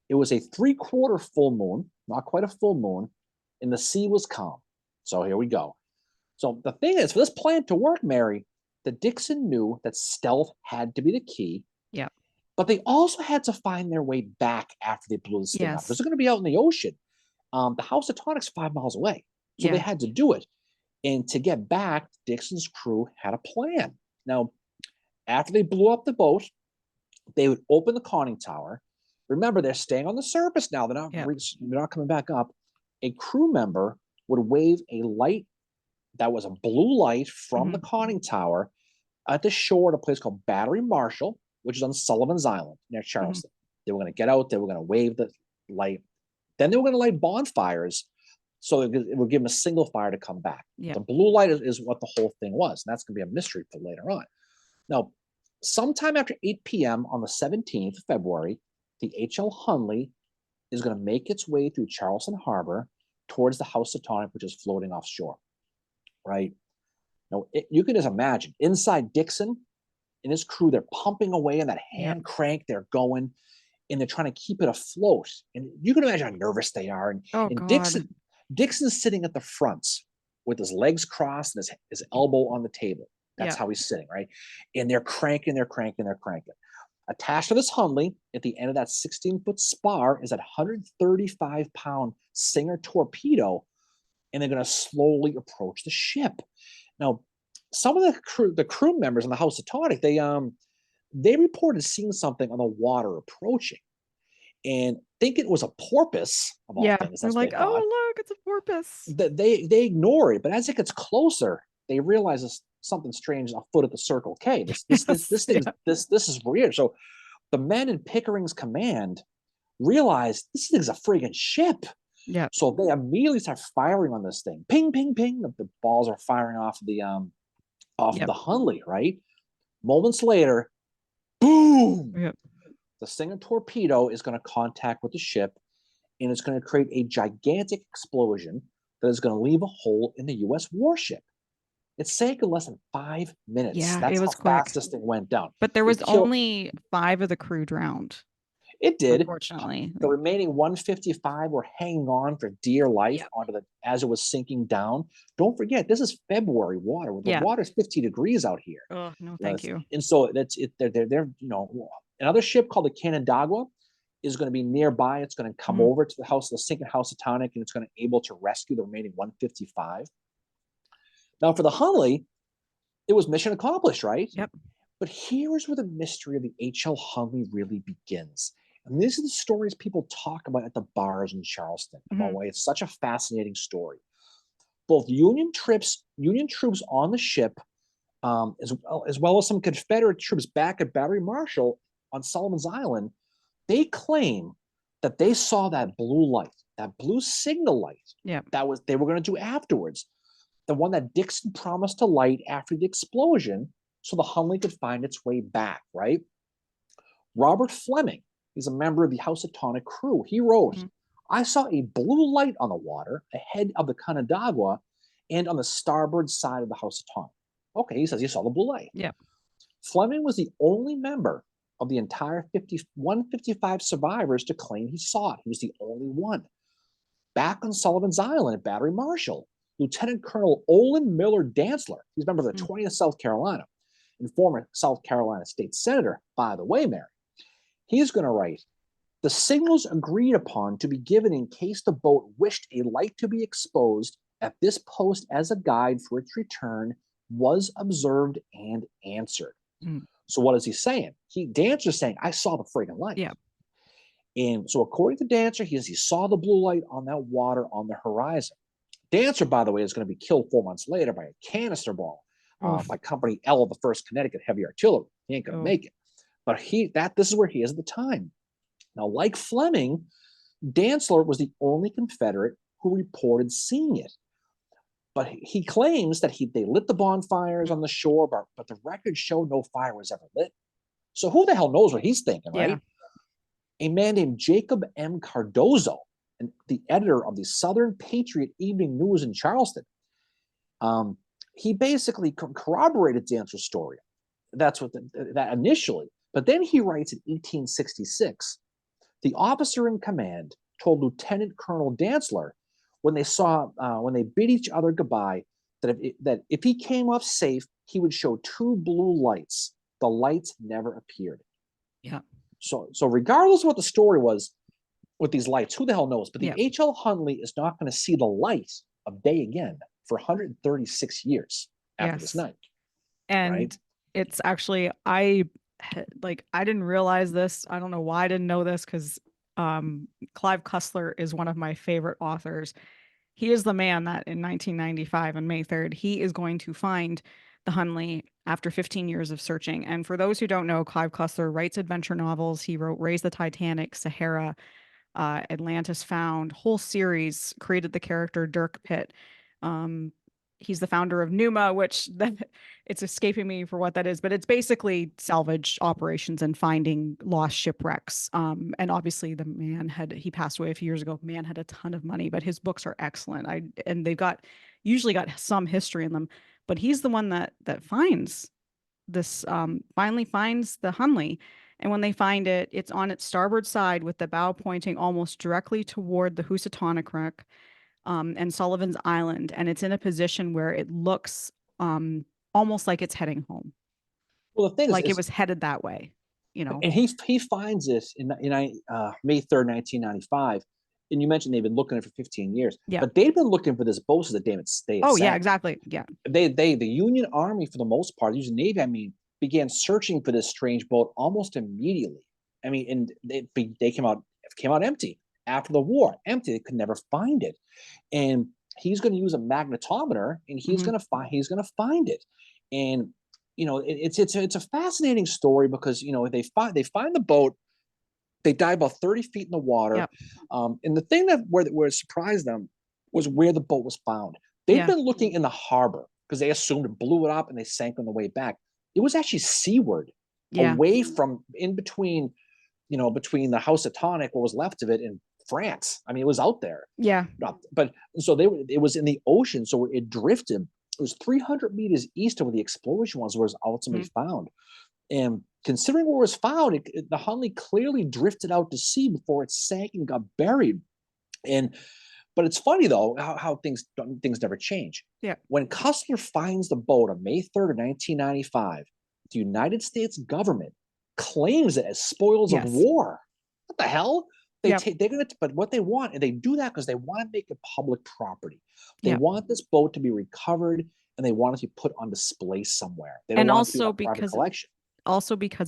Speaker 1: It was a 3/4 full moon, not quite a full moon, and the sea was calm. So here we go. So the thing is, for this plan to work, Mary, the Dixon knew that stealth had to be the key,
Speaker 2: Yeah.
Speaker 1: but they also had to find their way back after they blew this thing up. Because
Speaker 2: Yes.
Speaker 1: they're going to be out in the ocean. The House of Tonic's 5 miles away. So they
Speaker 2: Yeah.
Speaker 1: had to do it. And to get back, Dixon's crew had a plan. Now, after they blew up the boat, they would open the conning tower. Remember, they're staying on the surface now.
Speaker 2: Yeah.
Speaker 1: They're not coming back up. A crew member would wave a light that was a blue light from the
Speaker 2: Hmm.
Speaker 1: conning tower at the shore at a place called Battery Marshall, which is on Sullivan's Island near
Speaker 2: Hmm.
Speaker 1: Charleston. They were going to get out. They were going to wave the light. Then they were going to light bonfires so it would give them a single fire to come back.
Speaker 2: Yeah.
Speaker 1: The blue light is what the whole thing was. And that's going to be a mystery for later on. Now, sometime after 8 p.m. on the 17th of February, the H.L. Hunley is going to make its way through Charleston Harbor towards the Housatonic, which is floating offshore, right? Now, you can just imagine inside Dixon and his crew, they're pumping away in that
Speaker 2: Yeah.
Speaker 1: hand crank, they're going, and they're trying to keep it afloat. And you can imagine how nervous they are. And,
Speaker 2: Oh
Speaker 1: and
Speaker 2: God.
Speaker 1: Dixon's sitting at the front with his legs crossed and his elbow on the table. That's
Speaker 2: Yeah.
Speaker 1: how he's sitting, right? And they're cranking, they're cranking, they're cranking. Attached to this Hunley at the end of that 16-foot spar is that 135-pound Singer torpedo, and they're going to slowly approach the ship. Now, some of the crew members in the Housatonic, they reported seeing something on the water approaching and think it was a porpoise of all
Speaker 2: Yeah.
Speaker 1: things.
Speaker 2: They're
Speaker 1: That's what
Speaker 2: like,
Speaker 1: they thought.
Speaker 2: oh look, it's a porpoise.
Speaker 1: That they ignore it, but as it gets closer, they realize something strange afoot at the Circle K. This is weird. So the men in Pickering's command realize this thing's a friggin' ship.
Speaker 2: Yeah.
Speaker 1: So they immediately start firing on this thing. Ping, ping, ping. The balls are firing off of the Hunley, right? Moments later, boom!
Speaker 2: Yep.
Speaker 1: The Stinger torpedo is going to contact with the ship, and it's going to create a gigantic explosion that is going to leave a hole in the U.S. warship. It sank in less than 5 minutes.
Speaker 2: Yeah,
Speaker 1: That's
Speaker 2: it
Speaker 1: how
Speaker 2: was quick.
Speaker 1: fast this thing went down.
Speaker 2: But there was
Speaker 1: It killed.
Speaker 2: only 5 of the crew drowned,
Speaker 1: It did.
Speaker 2: unfortunately.
Speaker 1: The remaining 155 were hanging on for dear life
Speaker 2: Yep.
Speaker 1: as it was sinking down. Don't forget, this is February water. The
Speaker 2: Yeah.
Speaker 1: water's 50 degrees out here.
Speaker 2: Oh, no, thank you.
Speaker 1: And so that's it. They're another ship called the Canandaigua is going to be nearby. It's going to come over to the sinking Housatonic, and it's going to be able to rescue the remaining 155. Now, for the Hunley, it was mission accomplished, right?
Speaker 2: Yep.
Speaker 1: But here's where the mystery of the H.L. Hunley really begins. And these are the stories people talk about at the bars in Charleston about why it's such a fascinating story. Both Union troops on the ship, as well as some Confederate troops back at Battery Marshall on Sullivan's Island, they claim that they saw that blue light, that blue signal light.
Speaker 2: Yeah.
Speaker 1: They were going to do afterwards. The one that Dixon promised to light after the explosion so the Hunley could find its way back, right? Robert Fleming, he's a member of the Housatonic crew. He wrote, I saw a blue light on the water ahead of the Canandaigua and on the starboard side of the Housatonic. Okay, he says he saw the blue light.
Speaker 2: Yeah.
Speaker 1: Fleming was the only member of the entire 155 survivors to claim he saw it. He was the only one. Back on Sullivan's Island at Battery Marshall, Lieutenant Colonel Olin Miller Dantzler, he's a member of the 20th South Carolina and former South Carolina state senator, by the way, Mary. He's going to write, the signals agreed upon to be given in case the boat wished a light to be exposed at this post as a guide for its return was observed and answered. So what is he saying? Dantzer's saying, I saw the friggin' light.
Speaker 2: Yeah.
Speaker 1: And so according to Dantzer, he saw the blue light on that water on the horizon. Dantzer, by the way, is going to be killed 4 months later by a canister ball by Company L of the 1st Connecticut Heavy Artillery. He ain't going to make it. But this is where he is at the time. Now, like Fleming, Dantzler was the only Confederate who reported seeing it. But he claims that they lit the bonfires on the shore, but the records show no fire was ever lit. So who the hell knows what he's thinking, right? Yeah. A man named Jacob M. Cardozo, the editor of the Southern Patriot Evening News in Charleston, he basically corroborated Dantzer's story. That's what that initially. But then he writes in 1866, the officer in command told Lieutenant Colonel Dantzler when they bid each other goodbye that if he came off safe, he would show 2 blue lights. The lights never appeared.
Speaker 2: Yeah.
Speaker 1: So regardless of what the story was with these lights, who the hell knows? But the H.L. Hunley is not going to see the light of day again for 136 years after this night.
Speaker 2: And it's actually, I didn't realize this. I don't know why I didn't know this, because Clive Cussler is one of my favorite authors. He is the man that in 1995 on May 3rd, he is going to find the Hunley after 15 years of searching. And for those who don't know, Clive Cussler writes adventure novels. He wrote Raise the Titanic, Sahara, Atlantis Found, whole series, created the character Dirk Pitt. He's the founder of Numa, which it's escaping me for what that is, but it's basically salvage operations and finding lost shipwrecks. And obviously the man he passed away a few years ago. Man had a ton of money, but his books are excellent. And they've usually got some history in them, but he's the one that finds this, finally finds the Hunley. And when they find it, it's on its starboard side with the bow pointing almost directly toward the Housatonic wreck. And Sullivan's Island, and it's in a position where it looks almost like it's heading home.
Speaker 1: Well, the thing
Speaker 2: is, it was headed that way,
Speaker 1: And he finds this in May 3rd, 1995. And you mentioned they've been looking at it for 15 years.
Speaker 2: Yeah.
Speaker 1: But they've been looking for this boat since the day they
Speaker 2: Oh, yeah, exactly. Yeah.
Speaker 1: The Union Army, for the most part, the Union Navy, began searching for this strange boat almost immediately. And they came out empty. After the war, empty. They could never find it, and he's going to use a magnetometer, and he's going to find it. And it's a fascinating story because they find the boat. They dive about 30 feet in the water.
Speaker 2: Yep.
Speaker 1: And the thing where it surprised them was where the boat was found. They've
Speaker 2: Yeah.
Speaker 1: been looking in the harbor because they assumed it blew it up and they sank on the way back. It was actually seaward,
Speaker 2: Yeah.
Speaker 1: away from in between, between the House of Tonic, what was left of it, in France. I mean, it was out there.
Speaker 2: Yeah.
Speaker 1: But so it was in the ocean, so it drifted. It was 300 meters east of where the explosion was, where it was ultimately found. And considering where it was found, the Hunley clearly drifted out to sea before it sank and got buried. And but it's funny though how things never change.
Speaker 2: Yeah.
Speaker 1: When Cussler finds the boat on May 3rd, 1995, the United States government claims it as spoils of
Speaker 2: Yes.
Speaker 1: war. What the hell?
Speaker 2: Yep.
Speaker 1: But what they want, and they do that because they want to make it public property. They
Speaker 2: Yep.
Speaker 1: want this boat to be recovered, and they want it to be put on display somewhere. They don't
Speaker 2: And
Speaker 1: want it to be
Speaker 2: also
Speaker 1: a private collection.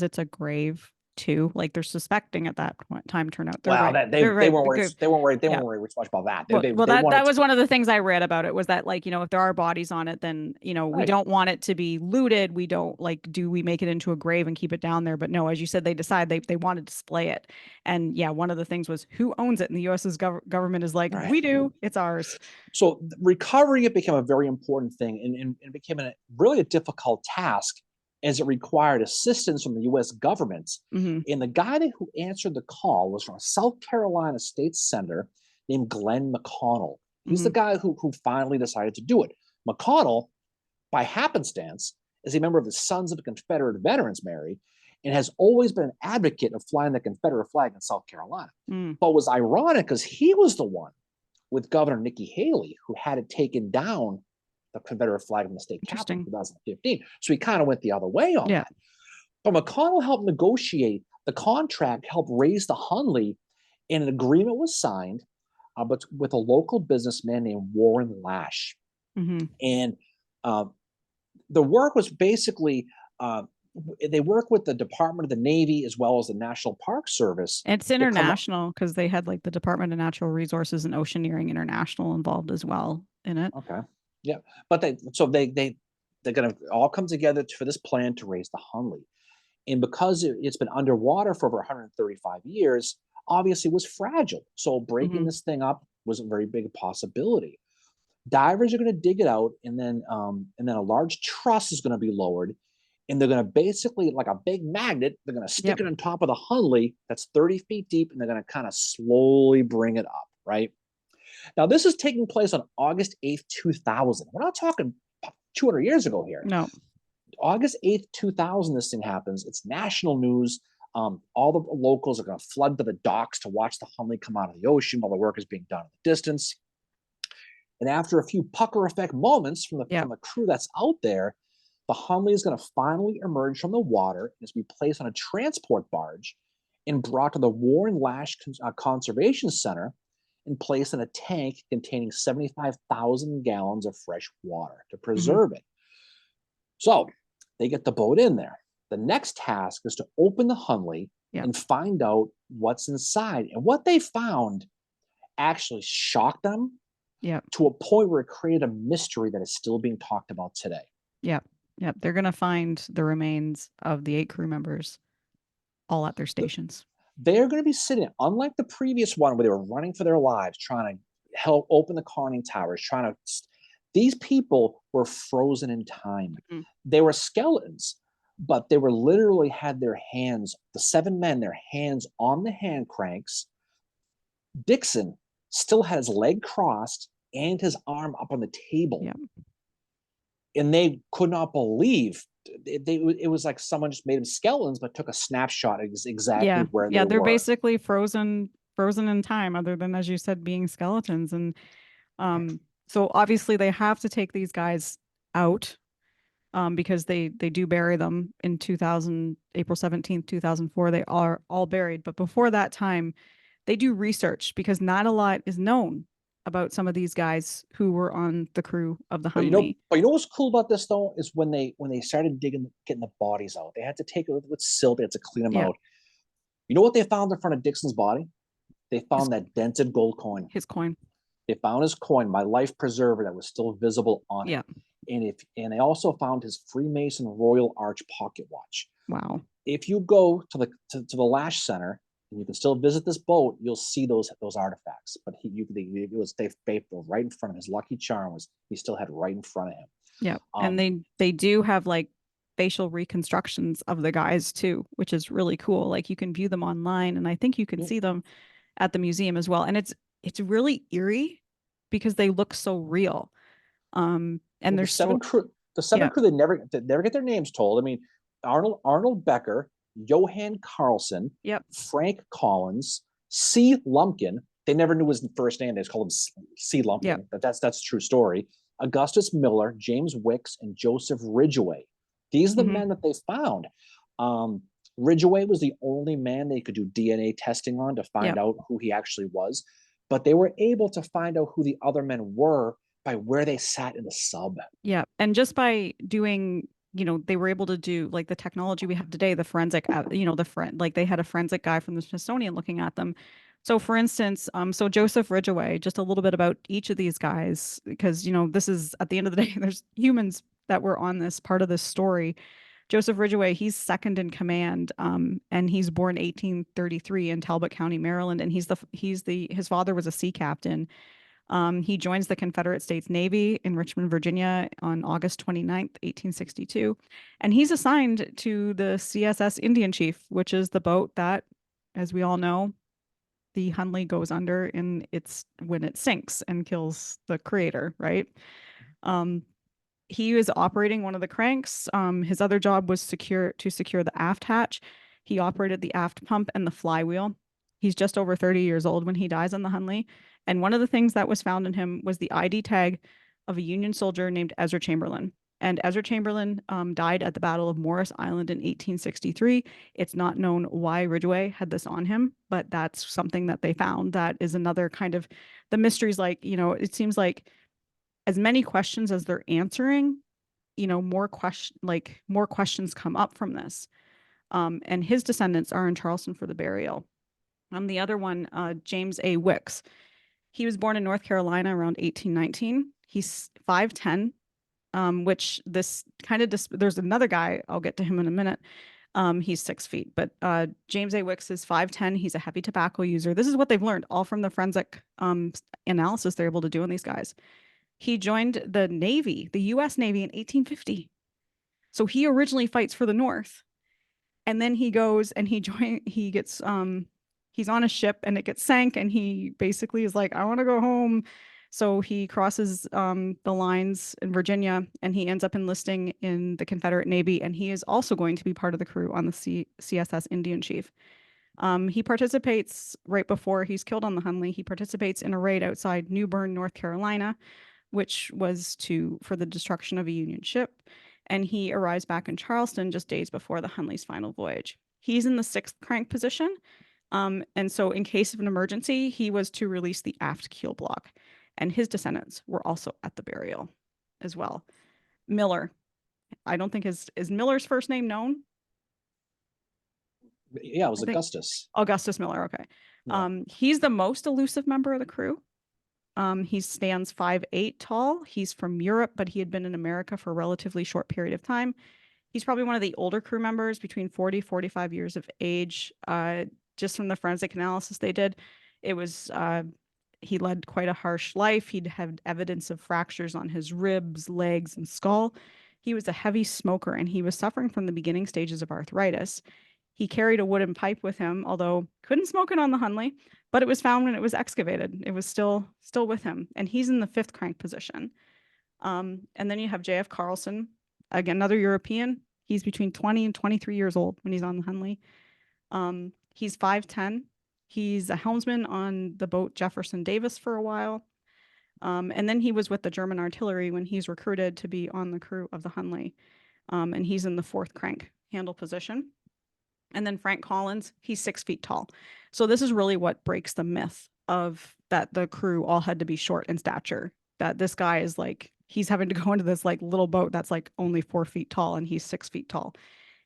Speaker 2: it's a grave too. Like they're suspecting at that time, turn out they're
Speaker 1: Well,
Speaker 2: right.
Speaker 1: that they
Speaker 2: They're
Speaker 1: they
Speaker 2: right.
Speaker 1: weren't worried.
Speaker 2: Good.
Speaker 1: They weren't worried. They
Speaker 2: Yeah.
Speaker 1: weren't worried much about that.
Speaker 2: Well,
Speaker 1: They
Speaker 2: that
Speaker 1: wanted
Speaker 2: was one of the things I read about it, was that, like, if there are bodies on it, then, we
Speaker 1: right.
Speaker 2: don't want it to be looted. We don't, like, do we make it into a grave and keep it down there? But no, as you said, they decide they want to display it. And yeah, one of the things was who owns it, and the U.S.'s government is like,
Speaker 1: Right.
Speaker 2: we do, it's ours.
Speaker 1: So recovering it became a very important thing, and became really a difficult task, as it required assistance from the U.S. government.
Speaker 2: Mm-hmm.
Speaker 1: And the guy who answered the call was from a South Carolina state senator named Glenn McConnell. He's
Speaker 2: Mm-hmm.
Speaker 1: the guy who finally decided to do it. McConnell, by happenstance, is a member of the Sons of the Confederate Veterans, Mary, and has always been an advocate of flying the Confederate flag in South Carolina.
Speaker 2: Mm.
Speaker 1: But was ironic because he was the one with Governor Nikki Haley who had it taken down, the Confederate flag in the state capitol in
Speaker 2: Interesting.
Speaker 1: 2015. So he kind of went the other way on
Speaker 2: Yeah.
Speaker 1: that. But McConnell helped negotiate the contract, helped raise the Hunley, and an agreement was signed, but with a local businessman named Warren Lash.
Speaker 2: Mm-hmm.
Speaker 1: And the work was basically, they work with the Department of the Navy as well as the National Park Service.
Speaker 2: It's international because they had, like, the Department of Natural Resources and Oceaneering International involved as well in it.
Speaker 1: Okay. Yeah. But they're going to all come together for this plan to raise the Hunley. And because it's been underwater for over 135 years, obviously it was fragile. So breaking
Speaker 2: Mm-hmm.
Speaker 1: this thing up was a very big possibility. Divers are going to dig it out, and then a large truss is going to be lowered, and they're going to basically, like a big magnet, they're going to stick
Speaker 2: Yep.
Speaker 1: it on top of the Hunley that's 30 feet deep, and they're going to kind of slowly bring it up, right? Now, this is taking place on August 8th, 2000. We're not talking 200 years ago here.
Speaker 2: No.
Speaker 1: August 8th, 2000, this thing happens. It's national news. All the locals are going to flood to the docks to watch the Hunley come out of the ocean while the work is being done in the distance. And after a few pucker effect moments from the crew that's out there, the Hunley is going to finally emerge from the water and is to be placed on a transport barge and brought to the Warren Lash Conservation Center and placed in a tank containing 75,000 gallons of fresh water to preserve it. So they get the boat in there. The next task is to open the Hunley and find out what's inside. And what they found actually shocked them to a point where it created a mystery that is still being talked about today.
Speaker 2: Yep. They're going to find the remains of the 8 crew members all at their stations.
Speaker 1: They're going to be sitting, unlike the previous one where they were running for their lives, trying to help open the conning towers, these people were frozen in time.
Speaker 2: Mm-hmm.
Speaker 1: They were skeletons, but they were literally had their hands, the 7 men, their hands on the hand cranks. Dixon still had his leg crossed and his arm up on the table.
Speaker 2: Yep.
Speaker 1: And they could not believe it was like someone just made them skeletons, but took a snapshot exactly where they were.
Speaker 2: They're basically frozen in time, other than, as you said, being skeletons. And so obviously they have to take these guys out because they do bury them in April 17th, 2004. They are all buried. But before that time, they do research because not a lot is known about some of these guys who were on the crew of the Hunley.
Speaker 1: But you know what's cool about this though is when they started getting the bodies out, they had to take it with silt, they had to clean them out. You know what they found in front of Dixon's body? They found that dented gold coin.
Speaker 2: His coin.
Speaker 1: They found his coin, my life preserver, that was still visible on it. and they also found his Freemason Royal Arch pocket watch.
Speaker 2: Wow.
Speaker 1: If you go to the Lash Center and you can still visit this boat, you'll see those artifacts. But it was they were right in front of him. His lucky charm was he still had right in front of him.
Speaker 2: Yeah. And
Speaker 1: Um,
Speaker 2: they do have like facial reconstructions of the guys too, which is really cool. Like you can view them online and I think you can
Speaker 1: yeah.
Speaker 2: see them at the museum as well. And it's really eerie because they look so real. And
Speaker 1: Well,
Speaker 2: their story,
Speaker 1: the seven
Speaker 2: yeah.
Speaker 1: crew, they never get their names told. I mean, Arnold Becker, Johann Carlson,
Speaker 2: Yep.
Speaker 1: Frank Collins, C. Lumpkin. They never knew his first name. They just called him C.
Speaker 2: Yep.
Speaker 1: Lumpkin. That's a true story. Augustus Miller, James Wicks, and Joseph Ridgway. These are the
Speaker 2: Hmm.
Speaker 1: men that they found. Um, Ridgway was the only man they could do DNA testing on to find
Speaker 2: Yep.
Speaker 1: out who he actually was, but they were able to find out who the other men were by where they sat in the sub.
Speaker 2: Yeah. And just by doing, they were able to do like the technology we have today, the forensic, the friend, like they had a forensic guy from the Smithsonian looking at them. So for instance, so Joseph Ridgway, just a little bit about each of these guys, because, this is at the end of the day, there's humans that were on this part of this story. Joseph Ridgway, he's second in command, and he's born 1833 in Talbot County, Maryland, and his father was a sea captain. He joins the Confederate States Navy in Richmond, Virginia on August 29th, 1862. And he's assigned to the CSS Indian Chief, which is the boat that, as we all know, the Hunley goes under when it sinks and kills the creator, right? Um, he was operating one of the cranks. His other job was to secure the aft hatch. He operated the aft pump and the flywheel. He's just over 30 years old when he dies on the Hunley. And one of the things that was found in him was the ID tag of a Union soldier named Ezra Chamberlain. And Ezra Chamberlain died at the Battle of Morris Island in 1863. It's not known why Ridgway had this on him, but that's something that they found. That is another kind of the mysteries. Like, it seems like as many questions as they're answering, more questions come up from this. And his descendants are in Charleston for the burial. The other one, James A. Wicks. He was born in North Carolina around 1819. He's 5'10", which this kind of there's another guy, I'll get to him in a minute. He's 6 feet, but James A. Wicks is 5'10". He's a heavy tobacco user. This is what they've learned all from the forensic analysis they're able to do on these guys. He joined the Navy, the U.S. Navy in 1850. So he originally fights for the North. And then he goes and he's on a ship and it gets sank and he basically is like, I want to go home. So he crosses the lines in Virginia and he ends up enlisting in the Confederate Navy. And he is also going to be part of the crew on the CSS Indian Chief. He participates right before he's killed on the Hunley. He participates in a raid outside New Bern, North Carolina, which was for the destruction of a Union ship. And he arrives back in Charleston just days before the Hunley's final voyage. He's in the sixth crank position. And so in case of an emergency, he was to release the aft keel block. And his descendants were also at the burial as well. Miller, I don't think is Miller's first name known?
Speaker 1: Yeah, it was
Speaker 2: I think
Speaker 1: Augustus.
Speaker 2: Augustus Miller. Okay.
Speaker 1: Yeah.
Speaker 2: He's the most elusive member of the crew. He stands 5'8" tall. He's from Europe, but he had been in America for a relatively short period of time. He's probably one of the older crew members, between 40, 45 years of age. Just from the forensic analysis they did, it was he led quite a harsh life. He'd had evidence of fractures on his ribs, legs, and skull. He was a heavy smoker, and he was suffering from the beginning stages of arthritis. He carried a wooden pipe with him, although couldn't smoke it on the Hunley, but it was found when it was excavated. It was still with him, and he's in the fifth crank position. And then you have J.F. Carlson, again, another European. He's between 20 and 23 years old when he's on the Hunley. He's 5'10". He's a helmsman on the boat Jefferson Davis for a while. And then he was with the German artillery when he's recruited to be on the crew of the Hunley. And he's in the fourth crank handle position. And then Frank Collins, he's 6 feet tall. So this is really what breaks the myth of that the crew all had to be short in stature. That this guy is like, he's having to go into this like little boat that's like only 4 feet tall and he's 6 feet tall.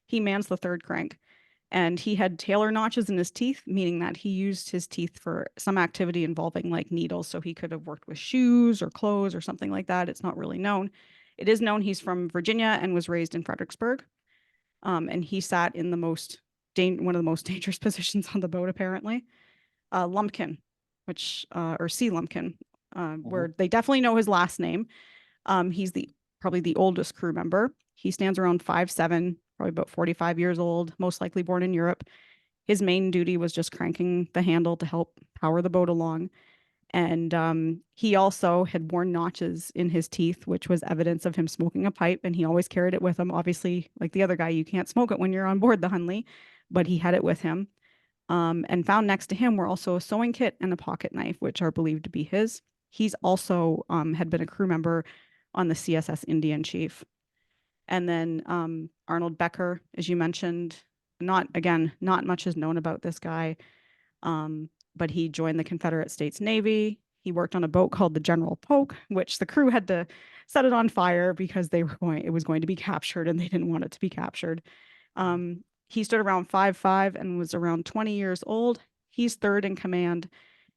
Speaker 2: He mans the third crank. And he had tailor notches in his teeth, meaning that he used his teeth for some activity involving like needles. So he could have worked with shoes or clothes or something like that. It's not really known.
Speaker 3: It is known he's from Virginia and was raised in Fredericksburg. And he sat in one of the most dangerous positions on the boat, apparently. Lumpkin, or C. Lumpkin,
Speaker 1: Mhm.
Speaker 3: where they definitely know his last name. He's probably the oldest crew member. He stands around 5'7", probably about 45 years old, most likely born in Europe. His main duty was just cranking the handle to help power the boat along. And he also had worn notches in his teeth, which was evidence of him smoking a pipe. And he always carried it with him. Obviously, like the other guy, you can't smoke it when you're on board the Hunley, but he had it with him. And found next to him were also a sewing kit and a pocket knife, which are believed to be his. He's also had been a crew member on the CSS Indian Chief. And then Arnold Becker, as you mentioned, not much is known about this guy, but he joined the Confederate States Navy. He worked on a boat called the General Polk, which the crew had to set it on fire because it was going to be captured and they didn't want it to be captured. He stood around 5'5" and was around 20 years old. He's third in command,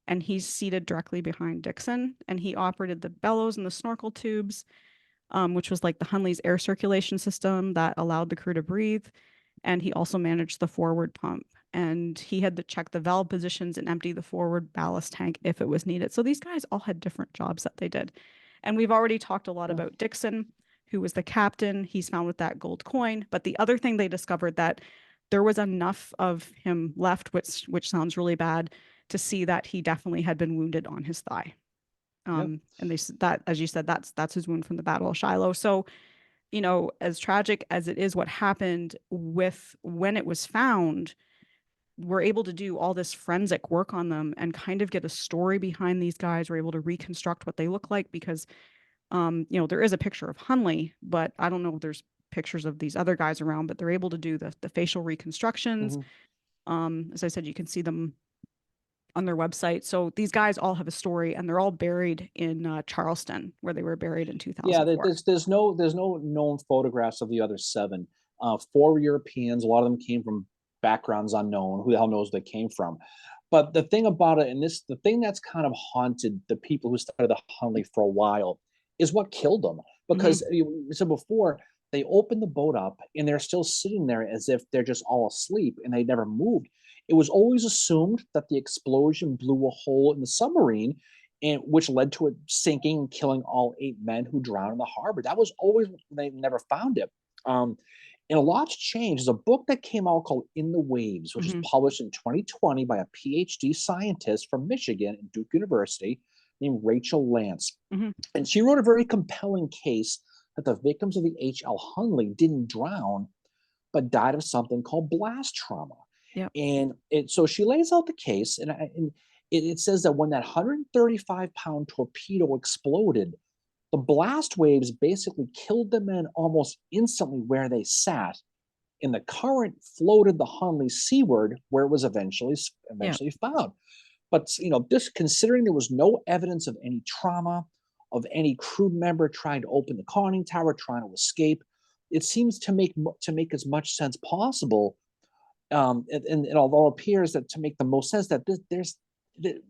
Speaker 3: and he's seated directly behind Dixon. And he operated the bellows and the snorkel tubes, which was like the Hunley's air circulation system that allowed the crew to breathe. And he also managed the forward pump. And he had to check the valve positions and empty the forward ballast tank if it was needed. So these guys all had different jobs that they did. And we've already talked a lot
Speaker 1: Yeah.
Speaker 3: about Dixon, who was the captain. He's found with that gold coin. But the other thing they discovered that there was enough of him left, which sounds really bad, to see that he definitely had been wounded on his thigh.
Speaker 1: Yep.
Speaker 3: And that, as you said, that's his wound from the Battle of Shiloh. So, as tragic as it is what happened with when it was found, we're able to do all this forensic work on them and kind of get a story behind these guys. We're able to reconstruct what they look like because, there is a picture of Hunley, but I don't know if there's pictures of these other guys around, but they're able to do the facial reconstructions.
Speaker 1: Mhm.
Speaker 3: As I said, you can see them on their website. So these guys all have a story, and they're all buried in Charleston, where they were buried in
Speaker 1: Yeah,
Speaker 3: 2004.
Speaker 1: there's no known photographs of the other seven. Four Europeans. A lot of them came from backgrounds unknown. Who the hell knows where they came from? But the thing about it, and the thing that's kind of haunted the people who started the Hunley for a while, is what killed them.
Speaker 3: Mhm.
Speaker 1: Because you said before, they opened the boat up and they're still sitting there as if they're just all asleep and they never moved. It was always assumed that the explosion blew a hole in the submarine, and which led to it sinking and killing all 8 men who drowned in the harbor. That was always, they never found it. Um, and a lot's changed. There's a book that came out called In the Waves, which was
Speaker 3: Mhm.
Speaker 1: published in 2020 by a PhD scientist from Michigan and Duke University named Rachel Lance.
Speaker 3: Mhm.
Speaker 1: And she wrote a very compelling case that the victims of the H.L. Hunley didn't drown, but died of something called blast trauma.
Speaker 3: Yep.
Speaker 1: So she lays out the case, and it says that when that 135-pound torpedo exploded, the blast waves basically killed the men almost instantly where they sat, and the current floated the Hunley seaward, where it was
Speaker 3: Yep.
Speaker 1: eventually found. But this, considering there was no evidence of any trauma, of any crew member trying to open the conning tower, trying to escape, it seems to make as much sense possible. And although it appears that to make the most sense that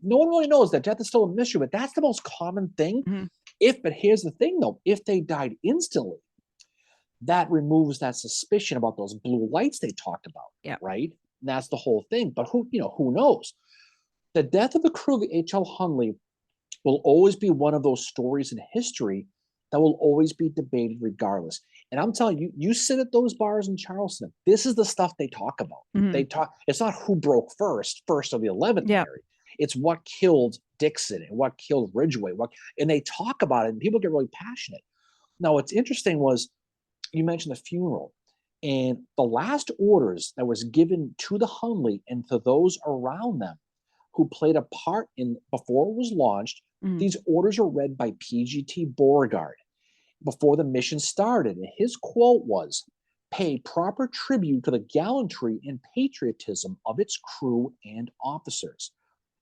Speaker 1: no one really knows that death is still a mystery, but that's the most common thing.
Speaker 3: Mhm.
Speaker 1: But here's the thing, though: if they died instantly, that removes that suspicion about those blue lights they talked about,
Speaker 3: Yep.
Speaker 1: right? And that's the whole thing. But who knows? The death of the crew of the H.L. Hunley will always be one of those stories in history that will always be debated regardless. And I'm telling you, you sit at those bars in Charleston, this is the stuff they talk about. They
Speaker 3: Mhm.
Speaker 1: talk, it's not who broke first of the 11th
Speaker 3: Yep.
Speaker 1: Mary. It's what killed Dixon and what killed Ridgway. And they talk about it, and people get really passionate. Now, what's interesting was you mentioned the funeral, and the last orders that was given to the Hunley and to those around them who played a part in before it was launched.
Speaker 3: Mhm.
Speaker 1: These orders are read by PGT Beauregard before the mission started. And his quote was, "Pay proper tribute to the gallantry and patriotism of its crew and officers."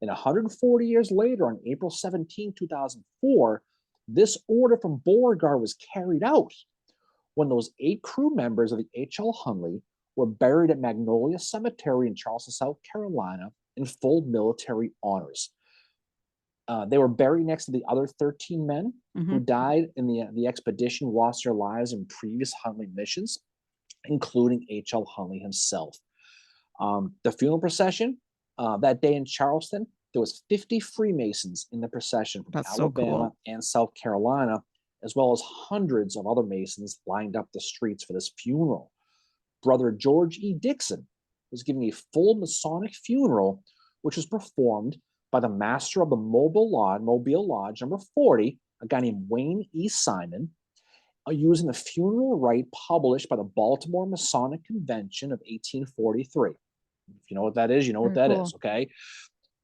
Speaker 1: And 140 years later, on April 17, 2004, this order from Beauregard was carried out when those 8 crew members of the H.L. Hunley were buried at Magnolia Cemetery in Charleston, South Carolina, in full military honors. They were buried next to the other 13 men who
Speaker 3: Mhm.
Speaker 1: died in the expedition, lost their lives in previous Hunley missions, including H.L. Hunley himself. The funeral procession that day in Charleston, there was 50 Freemasons in the procession from
Speaker 3: That's so
Speaker 1: Alabama
Speaker 3: cool.
Speaker 1: and South Carolina, as well as hundreds of other Masons lined up the streets for this funeral. Brother George E. Dixon was giving a full Masonic funeral, which was performed by the master of the Mobile Lodge number 40, a guy named Wayne E. Simon, using the funeral rite published by the Baltimore Masonic Convention of 1843. If you know what that is, you know what
Speaker 2: Very
Speaker 1: that
Speaker 2: cool.
Speaker 1: is, okay?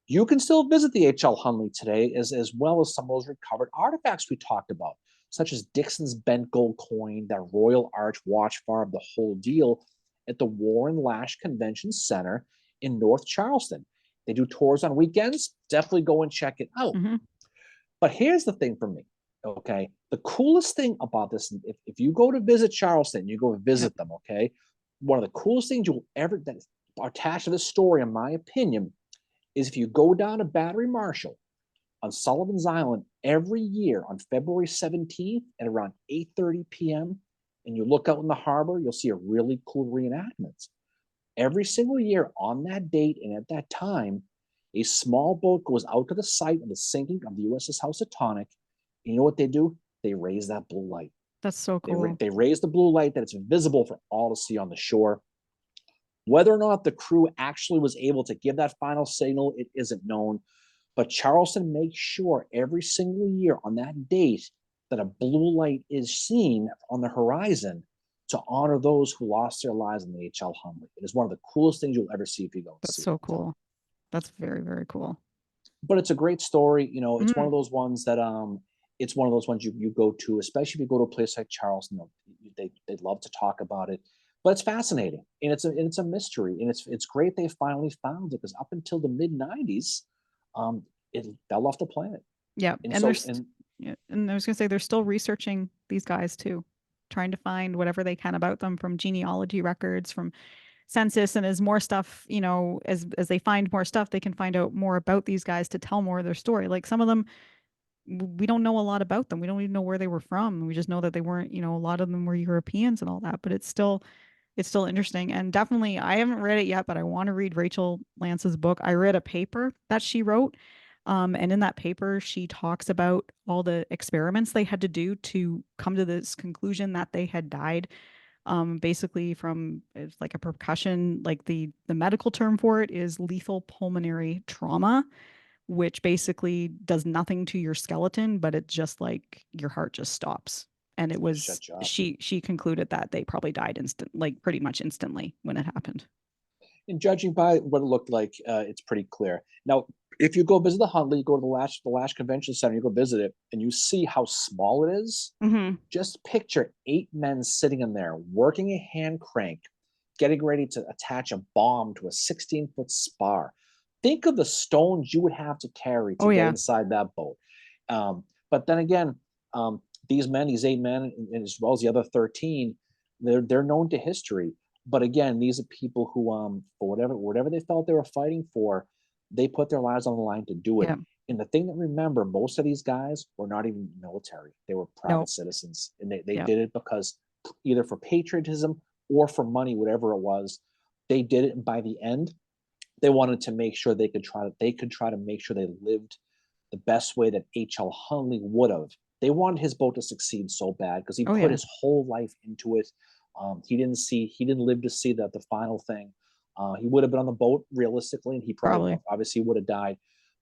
Speaker 1: You can still visit the H.L. Hunley today, as well as some of those recovered artifacts we talked about, such as Dixon's bent gold coin, that Royal Arch watch fob, the whole deal, at the Warren Lash Convention Center in North Charleston. They do tours on weekends. Definitely go and check it out.
Speaker 3: Mhm.
Speaker 1: But here's the thing for me, okay? The coolest thing about this, if you go to visit Charleston, you go
Speaker 3: Yep.
Speaker 1: visit them, okay? One of the coolest things you'll ever that is attached to this story, in my opinion, is if you go down to Battery Marshall on Sullivan's Island every year on February 17th at around 8:30 p.m., and you look out in the harbor, you'll see a really cool reenactment. Every single year on that date and at that time, a small boat goes out to the site of the sinking of the USS Housatonic. And you know what they do? They raise that blue light.
Speaker 3: That's so
Speaker 1: They,
Speaker 3: cool.
Speaker 1: they raise the blue light that it's visible for all to see on the shore. Whether or not the crew actually was able to give that final signal, it isn't known. But Charleston makes sure every single year on that date that a blue light is seen on the horizon to honor those who lost their lives in the H.L. Hunley. It is one of the coolest things you'll ever see if you go
Speaker 3: That's
Speaker 1: see
Speaker 3: so
Speaker 1: it.
Speaker 3: cool. That's very, very cool.
Speaker 1: But it's a great story. You know, it's one of
Speaker 3: Mhm.
Speaker 1: those ones that it's one of those ones you go to, especially if you go to a place like Charleston. They'd love to talk about it, but it's fascinating and it's a mystery, and it's great they finally found it, because up until the mid 90s, um, it fell off the planet.
Speaker 3: Yeah.
Speaker 1: And
Speaker 3: And
Speaker 1: so,
Speaker 3: there's
Speaker 1: and
Speaker 3: yeah, and I was gonna say they're still researching these guys too, trying to find whatever they can about them from genealogy records, from census, and as more stuff, as they find more stuff, they can find out more about these guys to tell more of their story. Like some of them, we don't know a lot about them. We don't even know where they were from. We just know that they weren't, a lot of them were Europeans and all that, but it's still interesting. And definitely, I haven't read it yet, but I want to read Rachel Lance's book. I read a paper that she wrote. And in that paper, she talks about all the experiments they had to do to come to this conclusion that they had died. Basically from it's like a percussion, like the medical term for it is lethal pulmonary trauma, which basically does nothing to your skeleton, but it's just like your heart just stops. And it was
Speaker 1: shut you up.
Speaker 3: she concluded that they probably died like pretty much instantly when it happened.
Speaker 1: And judging by what it looked like, it's pretty clear. Now, if you go visit the Huntley, you go to the Lash Convention Center, you go visit it, and you see how small it is.
Speaker 3: Mm-hmm.
Speaker 1: Just picture 8 men sitting in there working a hand crank, getting ready to attach a bomb to a 16-foot spar. Think of the stones you would have to carry to
Speaker 3: Oh
Speaker 1: get
Speaker 3: yeah.
Speaker 1: inside that boat. But then again, these men, these 8 men, and as well as the other 13, they're known to history. But again, these are people who, for whatever they felt they were fighting for, they put their lives on the line to do it.
Speaker 3: Yeah.
Speaker 1: And the thing that remember, most of these guys were not even military; they were
Speaker 3: No.
Speaker 1: private citizens, and they
Speaker 3: Yeah.
Speaker 1: did it because either for patriotism or for money, whatever it was. They did it, and by the end, they wanted to make sure they could try to make sure they lived the best way that H.L. Hunley would have. They wanted his boat to succeed so bad because he
Speaker 3: Oh
Speaker 1: put
Speaker 3: yeah.
Speaker 1: his whole life into it. He didn't live to see the final thing. He would have been on the boat realistically, and he probably
Speaker 3: Probably.
Speaker 1: obviously would have died.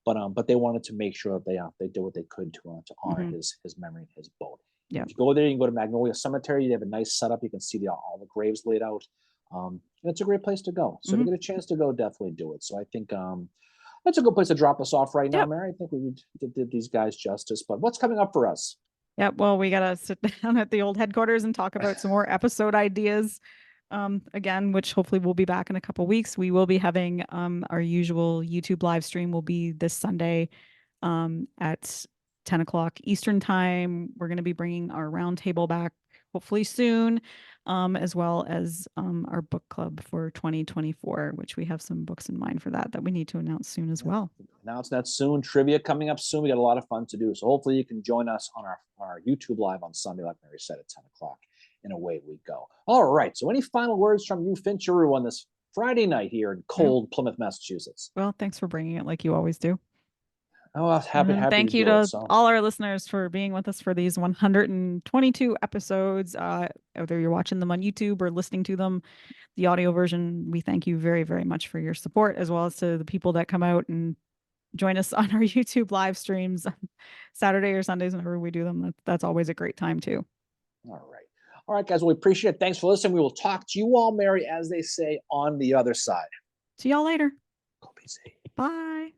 Speaker 1: But they wanted to make sure they did what they could to honor
Speaker 3: Mm-hmm.
Speaker 1: his memory and his boat. And
Speaker 3: Yeah.
Speaker 1: if you go there, you can go to Magnolia Cemetery. You have a nice setup. You can see all the graves laid out. And it's a great place to go. So if
Speaker 3: Mm-hmm.
Speaker 1: you get a chance to go, definitely do it. So I think that's a good place to drop us off right now,
Speaker 3: Yep.
Speaker 1: Mary. I think we did these guys justice. But what's coming up for us?
Speaker 3: Yeah, well, we gotta sit down at the old headquarters and talk about some more episode ideas. Again, which hopefully we'll be back in a couple weeks. We will be having our usual YouTube live stream will be this Sunday at 10 o'clock Eastern time. We're going to be bringing our roundtable back
Speaker 2: hopefully soon, as well as our book club for 2024, which we have some books in mind for that we need to announce soon as well.
Speaker 1: Announce that soon. Trivia coming up soon. We got a lot of fun to do. So hopefully you can join us on our YouTube live on Sunday, like Mary said, at 10 o'clock. And away we go. All right. So any final words from you, Fincheroo, on this Friday night here in cold Plymouth, Massachusetts?
Speaker 2: Well, thanks for bringing it like you always do.
Speaker 1: Oh, happy
Speaker 2: thank
Speaker 1: to
Speaker 2: you
Speaker 1: do
Speaker 2: to
Speaker 1: it, so.
Speaker 2: all our listeners for being with us for these 122 episodes. Whether you're watching them on YouTube or listening to them, the audio version, we thank you very, very much for your support, as well as to the people that come out and join us on our YouTube live streams Saturday or Sundays whenever we do them. That's always a great time too.
Speaker 1: All right, guys. Well, we appreciate it. Thanks for listening. We will talk to you all, Mary, as they say, on the other side.
Speaker 2: See y'all later.
Speaker 1: Go busy.
Speaker 2: Bye.